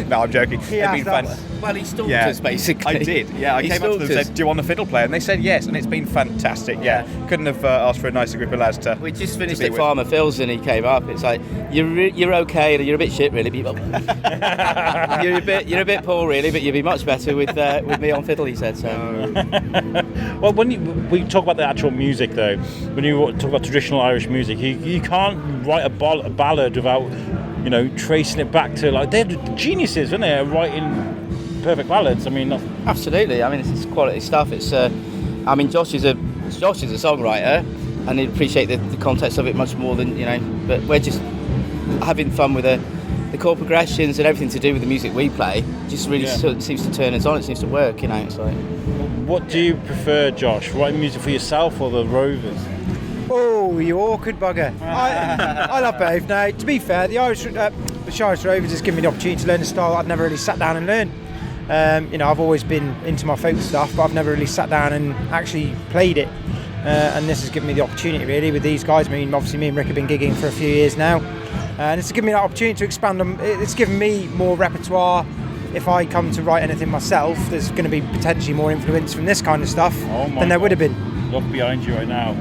[SPEAKER 10] no, I'm joking. It's been fun.
[SPEAKER 12] Well, he stalked us basically.
[SPEAKER 10] I did. Yeah, I came up to them and said, "Do you want a fiddle player?" And they said yes, and it's been fantastic. Yeah, couldn't have asked for a nicer group of lads to.
[SPEAKER 12] We just finished at Farmer Phil's, and he came up. It's like you're okay, and you're a bit shit, really. But you're a bit poor, really, but you'd be much better with me on fiddle. He said so.
[SPEAKER 2] Well, when we talk about the actual music, though, when you talk about traditional Irish music, you can't write a ballad without tracing it back to they're geniuses, aren't they, at writing perfect ballads. I mean,
[SPEAKER 12] absolutely. I mean, it's quality stuff. It's Josh is a songwriter, and he'd appreciate the context of it much more than But we're just having fun with the chord progressions and everything to do with the music we play. Just really seems to turn us on. It seems to work. It's like.
[SPEAKER 2] What do you prefer, Josh? Writing music for yourself or the Rovers?
[SPEAKER 1] Oh, you awkward bugger. I love both. Now, to be fair, the Shirish Rovers has given me the opportunity to learn a style I've never really sat down and learned. I've always been into my folk stuff, but I've never really sat down and actually played it. And this has given me the opportunity, really, with these guys. I mean, obviously, me and Rick have been gigging for a few years now. And it's given me that opportunity to expand on. It's given me more repertoire. If I come to write anything myself, there's going to be potentially more influence from this kind of stuff than there would have been.
[SPEAKER 2] Look behind you right now.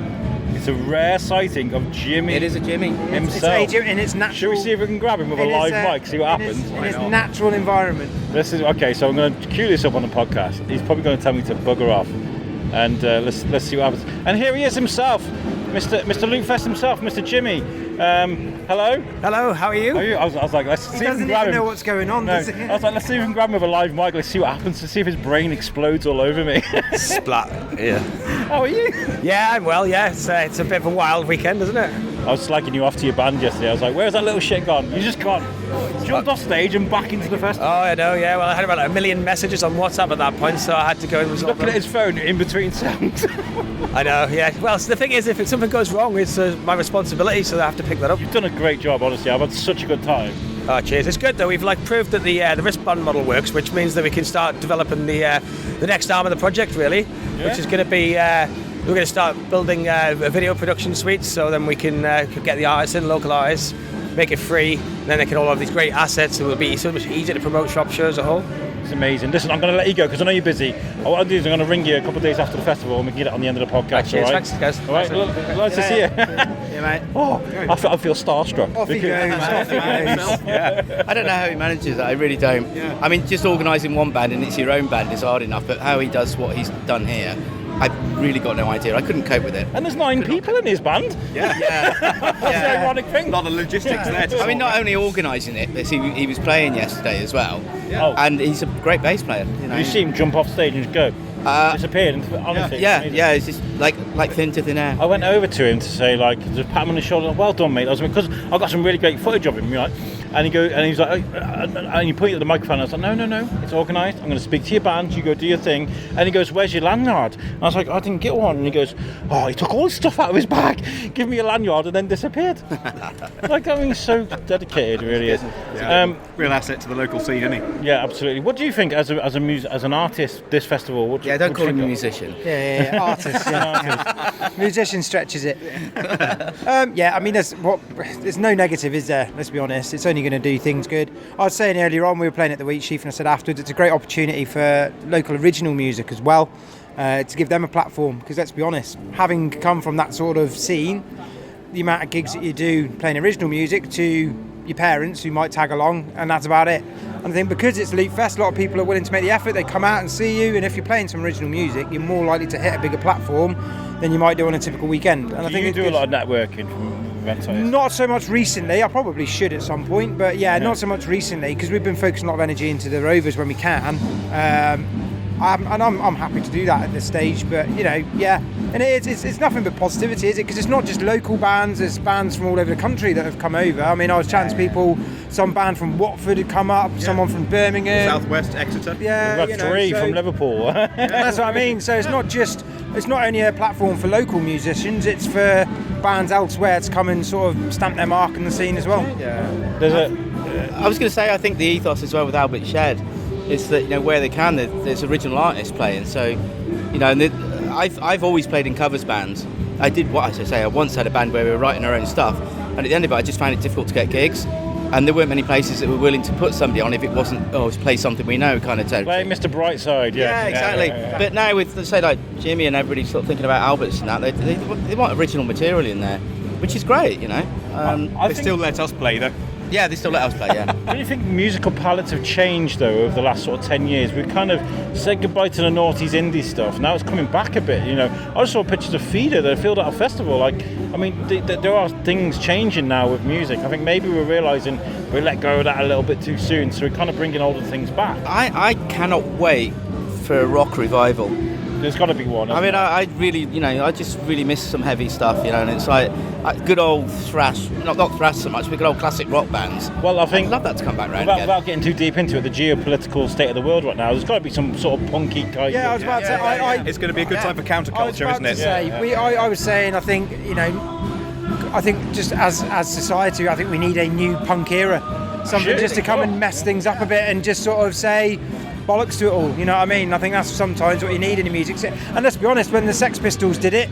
[SPEAKER 2] It's a rare sighting of Jimmy.
[SPEAKER 12] It is a Jimmy
[SPEAKER 2] himself.
[SPEAKER 1] It's in its natural.
[SPEAKER 2] Should we see if we can grab him with a live mic? See what happens.
[SPEAKER 1] In its natural environment.
[SPEAKER 2] This is okay. So I'm going to cue this up on the podcast. He's probably going to tell me to bugger off, and let's see what happens. And here he is himself, Mr. Loopfest himself, Mr. Jimmy. Hello.
[SPEAKER 1] Hello. How are you?
[SPEAKER 2] I was like, let's see if we can grab him.
[SPEAKER 1] He doesn't even know what's going on.
[SPEAKER 2] No, I was like, let's see if we can grab him with a live mic. Let's see what happens. To see if his brain explodes all over me.
[SPEAKER 10] Splat. Yeah.
[SPEAKER 2] How are you?
[SPEAKER 1] Yeah, I'm well. Yeah, it's a bit of a wild weekend, isn't it?
[SPEAKER 2] I was slagging you off to your band yesterday. I was like, where's that little shit gone? You just gone. Jumped off stage and back into the festival.
[SPEAKER 13] Oh, I know, yeah. Well, I had about 1 million messages on WhatsApp at that point, so I had to go and resolve
[SPEAKER 2] Looking at his phone in between sounds.
[SPEAKER 13] I know, yeah. Well, so the thing is, if something goes wrong, it's my responsibility, so I have to pick that up.
[SPEAKER 2] You've done a great job, honestly. I've had such a good time.
[SPEAKER 13] Oh, cheers. It's good though. We've proved that the wristband model works, which means that we can start developing the next arm of the project, really, which is going to be we're going to start building a video production suite, so then we can get the artists in, local artists, make it free, and then they can all have these great assets. It will be so much easier to promote Shropshire as a whole.
[SPEAKER 2] It's amazing. Listen, I'm going to let you go because I know you're busy. What I'll do is I'm going to ring you a couple of days after the festival and we can get it on the end of the podcast.
[SPEAKER 13] Cheers,
[SPEAKER 2] all right?
[SPEAKER 13] thanks, guys.
[SPEAKER 2] All right, nice to see you.
[SPEAKER 5] Yeah, mate.
[SPEAKER 2] Oh, I feel starstruck.
[SPEAKER 1] Off he goes.
[SPEAKER 12] I don't know how he manages that. I really don't.
[SPEAKER 5] Yeah.
[SPEAKER 12] I mean, just organising one band and it's your own band is hard enough, but how he does what he's done here, I've really got no idea. I couldn't cope with it.
[SPEAKER 2] And there's 9 people in his band.
[SPEAKER 12] Yeah.
[SPEAKER 2] That's the ironic thing.
[SPEAKER 11] A lot of logistics there.
[SPEAKER 12] I mean, not only organising it, but he was playing yesterday as well.
[SPEAKER 2] Yeah.
[SPEAKER 12] And he's a great bass player. You know?
[SPEAKER 2] You see him jump off stage and just go. Disappeared. And honestly,
[SPEAKER 12] it's just like thin to thin air.
[SPEAKER 2] I went over to him to say, just pat him on the shoulder. Well done, mate. Because I got some really great footage of him, right? And he's like, and he pointed at the microphone. And I was like, no, it's organised. I'm going to speak to your band. You go do your thing. And he goes, where's your lanyard? And I was like, I didn't get one. And he goes, he took all his stuff out of his bag, give me a lanyard, and then disappeared. He's so dedicated, really is.
[SPEAKER 11] Yeah. Real asset to the local scene, isn't he?
[SPEAKER 2] Yeah, absolutely. What do you think as an artist? This festival.
[SPEAKER 12] Don't call him a musician.
[SPEAKER 1] Yeah. Artist. Yeah. Musician stretches it. I mean, there's no negative, is there? Let's be honest. It's only going to do things good. I was saying earlier on, we were playing at the Wheat Sheaf, and I said afterwards, it's a great opportunity for local original music as well, to give them a platform. Because let's be honest, having come from that sort of scene, the amount of gigs that you do playing original music to your parents who might tag along, and that's about it. And I think because it's Loopfest, a lot of people are willing to make the effort. They come out and see you, and if you're playing some original music, you're more likely to hit a bigger platform than you might do on a typical weekend. And I think
[SPEAKER 2] you do a lot of networking from events like this?
[SPEAKER 1] Not so much recently. I probably should at some point, but not so much recently because we've been focusing a lot of energy into the Rovers when we can. I'm happy to do that at this stage, but and it's nothing but positivity, is it? Because it's not just local bands, there's bands from all over the country that have come over. I mean, I was chatting to people, some band from Watford had come up, someone from Birmingham,
[SPEAKER 11] Southwest, Exeter.
[SPEAKER 2] We've got 3 from Liverpool.
[SPEAKER 1] That's what I mean. So it's not only a platform for local musicians, it's for bands elsewhere to come and sort of stamp their mark on the scene as well.
[SPEAKER 12] I was going to say, I think the ethos as well with Albert Shed is that where they can, there's original artists playing. So and I've always played in covers bands. I once had a band where we were writing our own stuff, and at the end of it I just found it difficult to get gigs, and there weren't many places that were willing to put somebody on if it wasn't play something we know kind of thing.
[SPEAKER 2] Play Mr. Brightside.
[SPEAKER 12] Yeah, exactly. Yeah. But now with say like Jimmy and everybody sort of thinking about Alberts and that, they want original material in there, which is great,
[SPEAKER 11] They still let us play though.
[SPEAKER 12] Yeah, they still let us play, yeah.
[SPEAKER 2] Do you think musical palettes have changed, though, over the last sort of 10 years? We've kind of said goodbye to the noughties indie stuff. Now it's coming back a bit, I just saw pictures of Feeder that filled out a festival. There are things changing now with music. I think maybe we're realising we let go of that a little bit too soon, so we're kind of bringing older things back.
[SPEAKER 12] I cannot wait for a rock revival.
[SPEAKER 2] There's got to be one.
[SPEAKER 12] I mean, I really, I just really miss some heavy stuff, and it's like good old thrash, not thrash so much, but good old classic rock bands.
[SPEAKER 2] Well, I think
[SPEAKER 12] I'd love that to come back round again.
[SPEAKER 2] Without getting too deep into it, the geopolitical state of the world right now, there's got to be some sort of punky type.
[SPEAKER 1] Yeah, I was about to say,
[SPEAKER 11] it's going to be a good time for counterculture, isn't it?
[SPEAKER 1] I was saying, I think, I think just as society, I think we need a new punk era, something just to come and mess things up a bit and just sort of say bollocks to it all, you know what I mean? I think that's sometimes what you need in the music. And let's be honest, when the Sex Pistols did it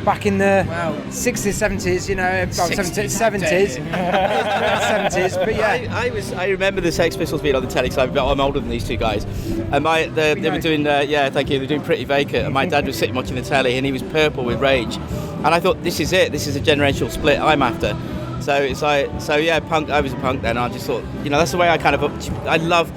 [SPEAKER 1] back in the 60s, 70s, 70s, but
[SPEAKER 12] I remember the Sex Pistols being on the telly, because I'm older than these two guys, and they were doing thank you, they were doing Pretty Vacant, and my dad was sitting watching the telly and he was purple with rage, and I thought, this is it, this is a generational split I'm after. So it's like, punk, I was a punk then, I just thought, that's the way I love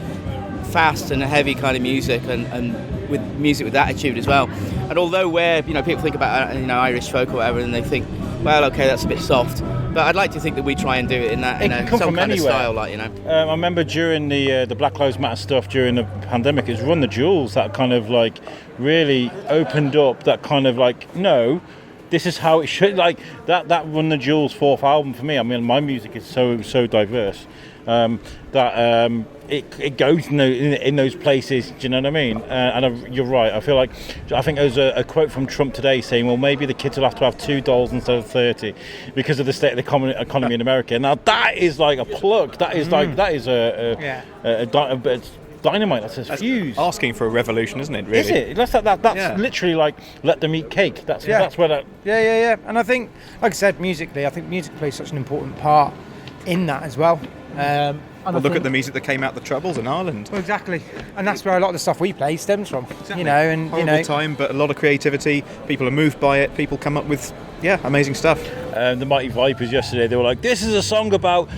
[SPEAKER 12] fast and heavy kind of music, and with music with attitude as well. And although people think about Irish folk or whatever, and they think, well, okay, that's a bit soft, but I'd like to think that we try and do it in some kind of style,
[SPEAKER 2] I remember during the Black Lives Matter stuff during the pandemic, it was Run the Jewels that kind of really opened up that kind of no, this is how it should, that Run the Jewels 4th album for me. I mean, my music is so diverse that it goes in those places. Do you know what I mean? You're right. I think there was a quote from Trump today saying, well, maybe the kids will have to have 2 dolls instead of 30 because of the state of the economy in America. Now that is like a plug. That is like dynamite. That's a fuse.
[SPEAKER 10] Asking for a revolution, isn't it? Really?
[SPEAKER 2] Is it? That's literally like let them eat cake. That's where that.
[SPEAKER 1] Yeah. And I think, like I said, musically, I think music plays such an important part in that as well.
[SPEAKER 10] Look at the music that came out the Troubles in Ireland.
[SPEAKER 1] Well, exactly, and that's where a lot of the stuff we play stems from.
[SPEAKER 10] Exactly.
[SPEAKER 1] Horrible
[SPEAKER 10] time, but a lot of creativity. People are moved by it. People come up with amazing stuff.
[SPEAKER 2] The Mighty Vipers yesterday, they were like, this is a song about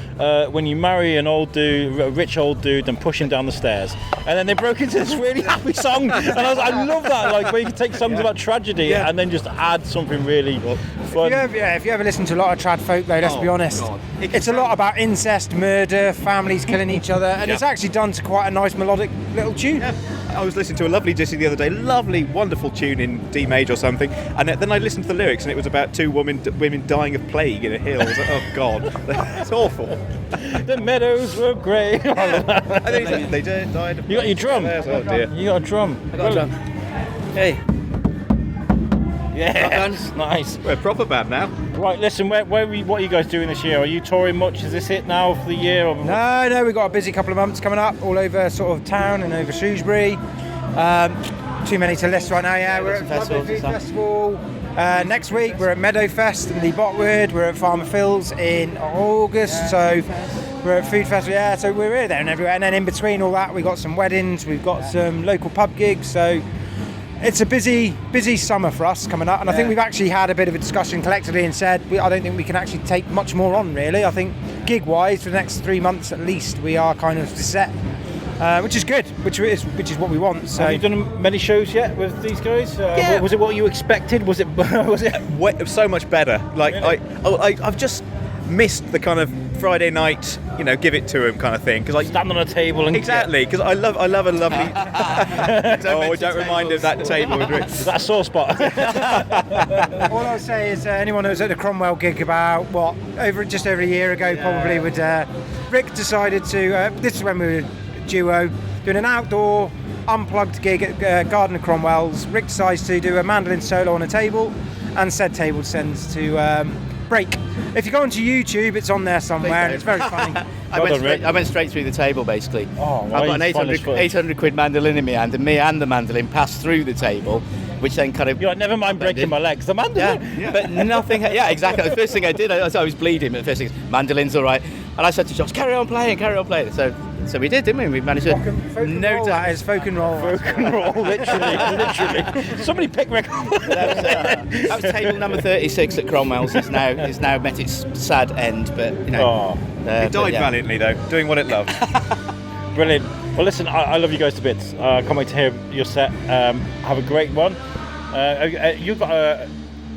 [SPEAKER 2] when you marry an old dude, a rich old dude, and push him down the stairs. And then they broke into this really happy song, and I love that, like where you can take songs about tragedy and then just add something really fun.
[SPEAKER 1] If you ever listen to a lot of trad folk, though, let's be honest, it's a lot about incest, murder, families killing each other, and it's actually done to quite a nice melodic little tune.
[SPEAKER 10] Yeah. I was listening to a lovely ditty the other day, lovely, wonderful tune in D major or something, and then I listened to the lyrics, and it was about 2 women dying of plague in a hill. I was like, oh God, that's awful.
[SPEAKER 2] The meadows were grey.
[SPEAKER 10] They died of
[SPEAKER 2] You got your drum.
[SPEAKER 10] Oh dear.
[SPEAKER 2] You got a drum.
[SPEAKER 12] I got a drum. Hey.
[SPEAKER 2] Yeah, nice.
[SPEAKER 10] We're a proper band now.
[SPEAKER 2] Right, listen, what are you guys doing this year? Are you touring much? Is this it now for the year? Or...
[SPEAKER 1] No, we've got a busy couple of months coming up all over sort of town and over Shrewsbury. Too many to list right now, we're at Shrewsbury Food Festival. Next week we're at Meadowfest in Lee Botwood. We're at Farmer Phil's in August, so we're at Food Festival, so we're here, there and everywhere. And then in between all that, we've got some weddings, we've got some local pub gigs, so it's a busy summer for us coming up, and I think we've actually had a bit of a discussion collectively and said I don't think we can actually take much more on, really. I think gig-wise for the next 3 months at least we are kind of set, which is good, which is what we want. So
[SPEAKER 2] have you done many shows yet with these guys? Was it what you expected? Was it
[SPEAKER 10] so much better? Like
[SPEAKER 2] really?
[SPEAKER 10] I've just missed the kind of Friday night, give it to him kind of thing, because I
[SPEAKER 2] stand on a table and
[SPEAKER 10] exactly, because I love a lovely. don't remind me of that table.
[SPEAKER 2] Is that a sore spot?
[SPEAKER 1] All I'll say is anyone who was at the Cromwell gig about just over a year ago, probably would. Rick decided to. This is when we were a duo doing an outdoor unplugged gig at Garden of Cromwell's. Rick decides to do a mandolin solo on a table, and said table descends to break. If you go onto YouTube, it's on there somewhere, and it's very funny.
[SPEAKER 12] I went straight through the table, basically.
[SPEAKER 2] Oh,
[SPEAKER 12] I've got an 800 quid mandolin in my hand, and me and the mandolin passed through the table, which then kind of...
[SPEAKER 2] You're like, never mind breaking my legs, the mandolin.
[SPEAKER 12] Yeah. But nothing... Yeah, exactly. The first thing I did, I was bleeding, but the first thing, mandolin's all right. And I said to Josh, carry on playing. So we did, didn't we? We managed to...
[SPEAKER 1] That is folk and roll.
[SPEAKER 2] Folk and roll, literally. Somebody pick Rick up.
[SPEAKER 12] That was table number 36 at Cromwell's. It's now met its sad end, but,
[SPEAKER 10] it died valiantly, though, doing what it loved.
[SPEAKER 2] Brilliant. Well, listen, I love you guys to bits. I can't wait to hear your set. Have a great one. You've got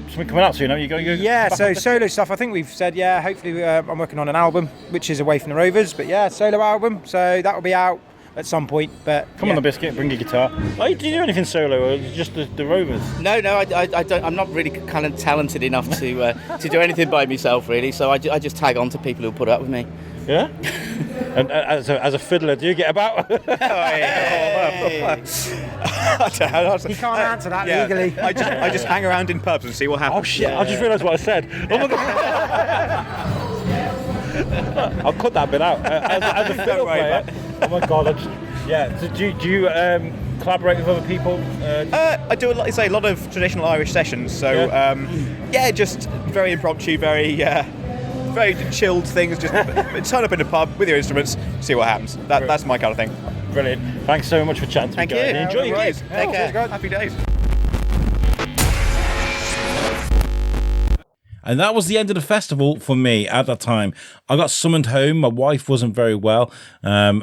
[SPEAKER 2] something coming out soon, haven't you?
[SPEAKER 1] So solo stuff, I think we've said, hopefully I'm working on an album, which is Away from the Rovers, but solo album, so that will be out at some point. But
[SPEAKER 2] come on the biscuit, bring your guitar. Do you do anything solo, or just the Rovers?
[SPEAKER 12] No, I don't. I'm not really kind of talented enough to do anything by myself, really. So I just tag on to people who put up with me.
[SPEAKER 2] Yeah. And as a fiddler, do you get about?
[SPEAKER 1] He can't answer that legally.
[SPEAKER 10] I just hang around in pubs and see what happens.
[SPEAKER 2] Oh shit! I just realised what I said. Oh my god! I'll cut that bit out. As a fiddle player. Oh my god! So do you collaborate with other people?
[SPEAKER 10] I do a lot of traditional Irish sessions. So just very impromptu, very chilled things. Just turn up in a pub with your instruments, see what happens. That's my kind of thing.
[SPEAKER 2] Brilliant. Thanks so much for chatting to me, guys.
[SPEAKER 10] Thank you.
[SPEAKER 2] Enjoy your gigs.
[SPEAKER 10] Take care. Happy days.
[SPEAKER 2] And that was the end of the festival for me at that time. I got summoned home. My wife wasn't very well. And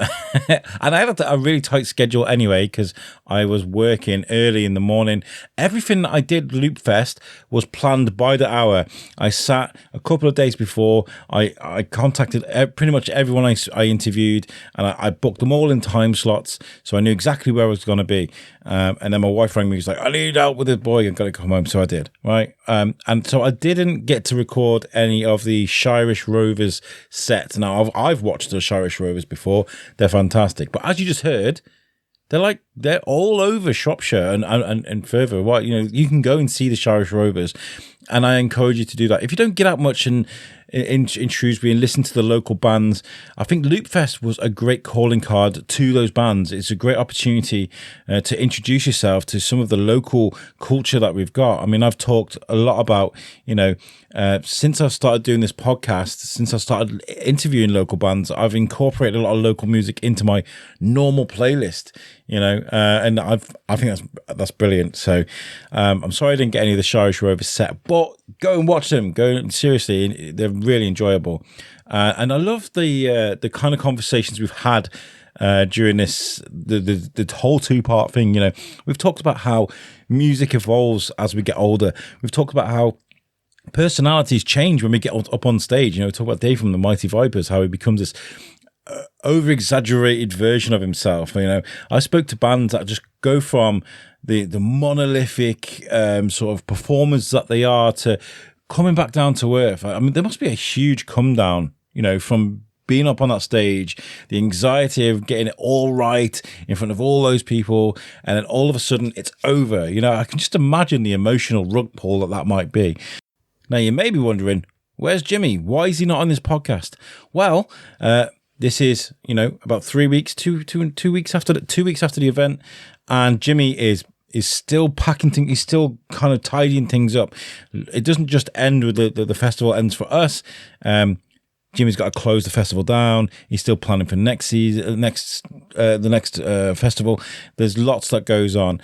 [SPEAKER 2] I had a really tight schedule anyway, because I was working early in the morning. Everything that I did Loopfest was planned by the hour. I sat a couple of days before. I contacted pretty much everyone I interviewed, and I booked them all in time slots, so I knew exactly where I was going to be. And then my wife rang me. She was like, I need help with this boy. I've got to come home. So I did, right? And so I didn't get to record any of the Shirish Rovers sets. Now, I've watched the Shirish Rovers before. They're fantastic. But as you just heard, they're all over Shropshire and further. Well, you can go and see the Shirish Rovers, and I encourage you to do that. If you don't get out much in Shrewsbury and listen to the local bands, I think Loopfest was a great calling card to those bands. It's a great opportunity to introduce yourself to some of the local culture that we've got. I mean, I've talked a lot about, since I've started doing this podcast, since I started interviewing local bands, I've incorporated a lot of local music into my normal playlist, and I think that's brilliant. So I'm sorry I didn't get any of the Shirish Rovers set, but go and watch them. Seriously, they're really enjoyable. And I love the kind of conversations we've had during the whole two-part thing. We've talked about how music evolves as we get older. We've talked about how personalities change when we get up on stage. We talk about Dave from the Mighty Vipers, how he becomes this over-exaggerated version of himself. I spoke to bands that just go from the monolithic sort of performers that they are to coming back down to earth. I mean, there must be a huge come down, from being up on that stage, the anxiety of getting it all right in front of all those people, and then all of a sudden it's over. I can just imagine the emotional rug pull that might be. Now, you may be wondering, where's Jimmy? Why is he not on this podcast? Well, this is, about 3 weeks, two weeks after the event, and Jimmy is still packing things. He's still kind of tidying things up. It doesn't just end with the festival ends for us. Jimmy's got to close the festival down. He's still planning for next season, the next festival. There's lots that goes on.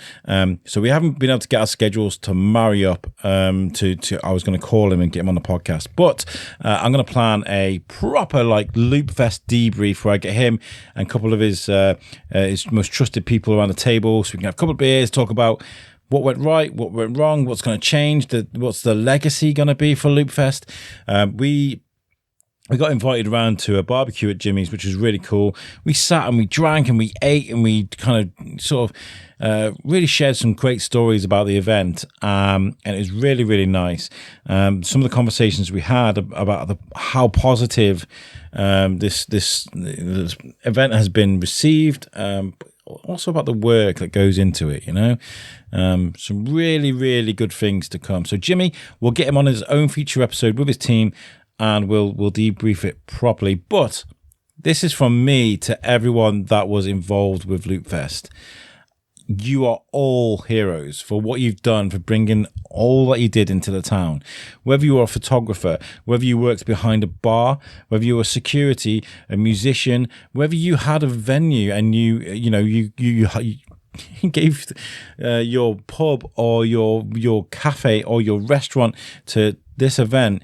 [SPEAKER 2] So we haven't been able to get our schedules to marry up. I was going to call him and get him on the podcast, but I'm going to plan a proper Loopfest debrief where I get him and a couple of his most trusted people around the table, so we can have a couple of beers, talk about what went right, what went wrong, what's going to change, what's the legacy going to be for Loopfest. We got invited around to a barbecue at Jimmy's, which was really cool. We sat and we drank and we ate and we kind of sort of really shared some great stories about the event. And it was really, really nice. Some of the conversations we had about how positive this event has been received, also about the work that goes into it, some really, really good things to come. So Jimmy, we'll get him on his own feature episode with his team, and we'll debrief it properly. But this is from me to everyone that was involved with Loopfest. You are all heroes for what you've done, for bringing all that you did into the town. Whether you are a photographer, whether you worked behind a bar, whether you were security, a musician, whether you had a venue and you gave your pub or your cafe or your restaurant to this event.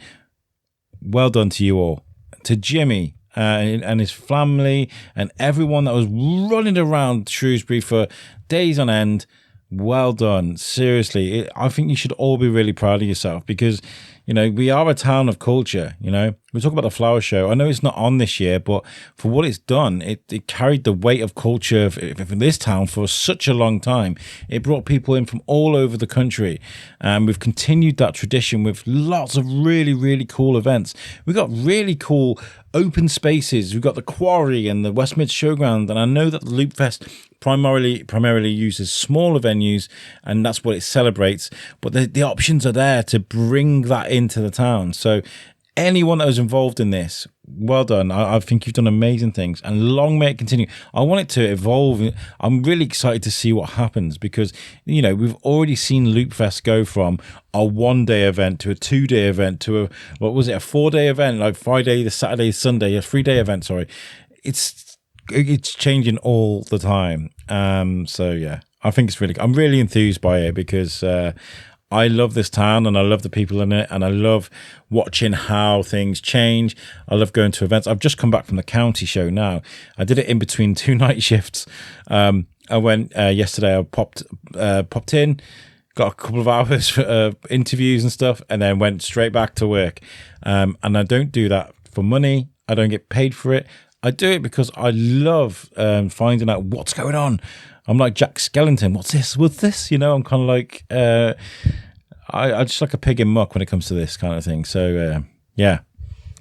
[SPEAKER 2] Well done to you all. To Jimmy and his family and everyone that was running around Shrewsbury for days on end. Well done. Seriously, I think you should all be really proud of yourself because, we are a town of culture, We talk about the flower show. I know it's not on this year, but for what it's done, it carried the weight of culture for this town for such a long time. It brought people in from all over the country. And we've continued that tradition with lots of really, really cool events. We've got really cool open spaces. We've got the Quarry and the West Mid Showground. And I know that the Loopfest primarily uses smaller venues, and that's what it celebrates. But the options are there to bring that into the town. So anyone that was involved in this, well done. I think you've done amazing things, and long may it continue. I want it to evolve. I'm really excited to see what happens because, we've already seen Loopfest go from a 1-day event to a 2-day event to a 4-day event, like Friday, the Saturday, Sunday, a 3-day event. Sorry. It's changing all the time. So yeah, I think I'm really enthused by it because I love this town and I love the people in it and I love watching how things change. I love going to events. I've just come back from the county show now. I did it in between 2 night shifts. I went yesterday. I popped in, got a couple of hours for interviews and stuff, and then went straight back to work. And I don't do that for money. I don't get paid for it. I do it because I love finding out what's going on. I'm like Jack Skellington. What's this? I'm kind of like, I just like a pig in muck when it comes to this kind of thing. So yeah,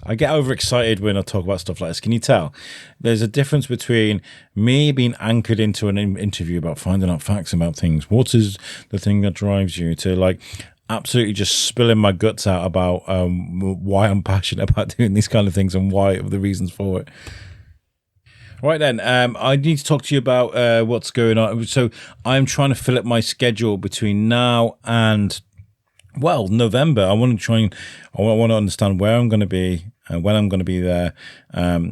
[SPEAKER 2] I get overexcited when I talk about stuff like this. Can you tell? There's a difference between me being anchored into an interview about finding out facts about things. What is the thing that drives you to like absolutely just spilling my guts out about why I'm passionate about doing these kind of things and why the reasons for it. Right then, I need to talk to you about what's going on. So I'm trying to fill up my schedule between now and November. I want to understand where I'm going to be and when I'm going to be there.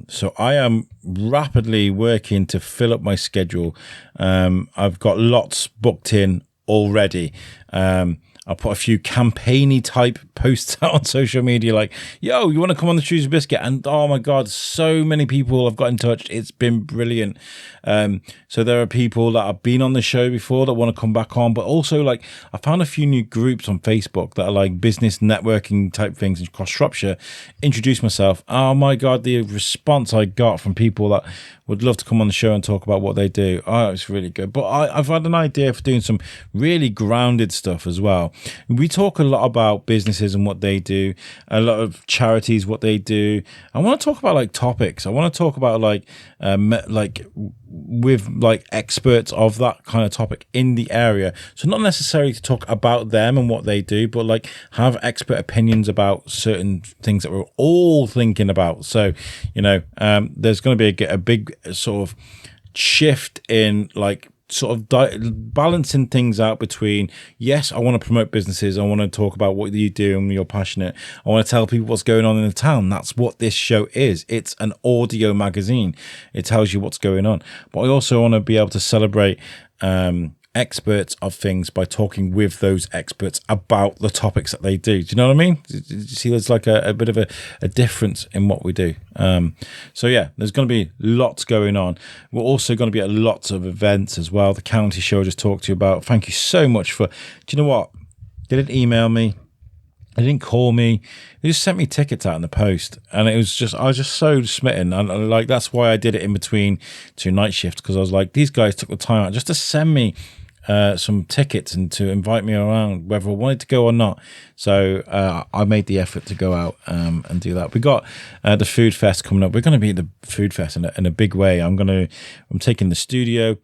[SPEAKER 2] So I am rapidly working to fill up my schedule. I've got lots booked in already. I'll put a few campaign-y type posts out on social media like, yo, you want to come on the Shrewsbury Biscuit? And oh my God, so many people have got in touch. It's been brilliant. So there are people that have been on the show before that want to come back on, but also like I found a few new groups on Facebook that are like business networking type things across Shropshire. Introduce myself. Oh my God, the response I got from people that would love to come on the show and talk about what they do. Oh, it's really good. But I've had an idea for doing some really grounded stuff as well. We talk a lot about businesses and what they do, a lot of charities, what they do. I want to talk about like topics. I want to talk about with like experts of that kind of topic in the area. So not necessarily to talk about them and what they do, but like have expert opinions about certain things that we're all thinking about. So, there's going to be a big sort of shift in like sort of balancing things out between, yes, I want to promote businesses, I want to talk about what you do and you're passionate, I want to tell people what's going on in the town. That's what this show is. It's an audio magazine. It tells you what's going on. But I also want to be able to celebrate experts of things by talking with those experts about the topics that they do. Do you know what I mean? Do you see there's like a bit of a difference in what we do? So yeah, there's going to be lots going on. We're also going to be at lots of events as well. The county show I just talked to you about. Thank you so much for, do you know what? They didn't email me. They didn't call me. They just sent me tickets out in the post, and I was just so smitten. And like that's why I did it in between two night shifts, because I was like, these guys took the time out just to send me some tickets and to invite me around, whether I wanted to go or not. So I made the effort to go out and do that. We got the food fest coming up. We're going to be at the food fest in a big way. I'm taking the studio.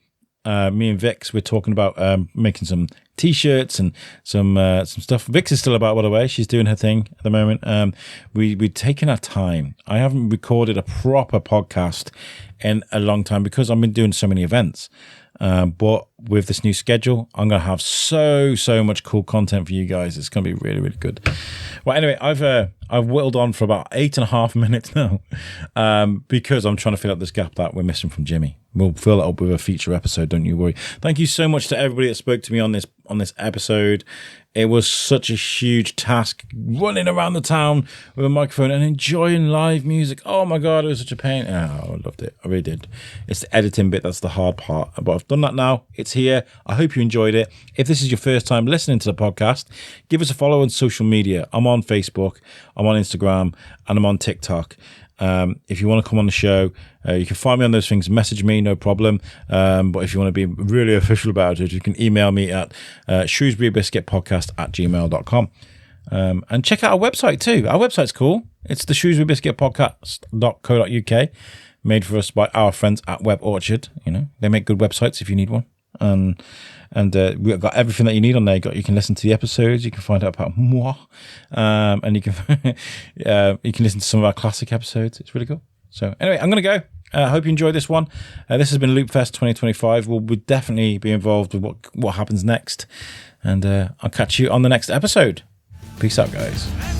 [SPEAKER 2] Me and Vix, we're talking about making some t-shirts and some stuff. Vix is still about, by the way. She's doing her thing at the moment. We're taking our time. I haven't recorded a proper podcast in a long time because I've been doing so many events. But with this new schedule, I'm going to have so much cool content for you guys. It's going to be really, really good. Well, anyway, I've whittled on for about 8.5 minutes now because I'm trying to fill up this gap that we're missing from Jimmy. We'll fill it up with a feature episode, don't you worry. Thank you so much to everybody that spoke to me on this episode. It was such a huge task running around the town with a microphone and enjoying live music. Oh my God, it was such a pain. Oh, I loved it. I really did. It's the editing bit that's the hard part. But I've done that now. It's here. I hope you enjoyed it. If this is your first time listening to the podcast, give us a follow on social media. I'm on Facebook, I'm on Instagram, and I'm on TikTok. If you want to come on the show, you can find me on those things, message me, no problem. But if you want to be really official about it, you can email me at shrewsburybiscuitpodcast@gmail.com. And check out our website too. Our website's cool. It's the shrewsburybiscuitpodcast.co.uk, made for us by our friends at Web Orchard. They make good websites if you need one. And we've got everything that you need on there. You can listen to the episodes. You can find out about moi, and you can listen to some of our classic episodes. It's really cool. So anyway, I'm going to go. I hope you enjoyed this one. This has been Loopfest 2025. We'll definitely be involved with what happens next, and I'll catch you on the next episode. Peace out, guys.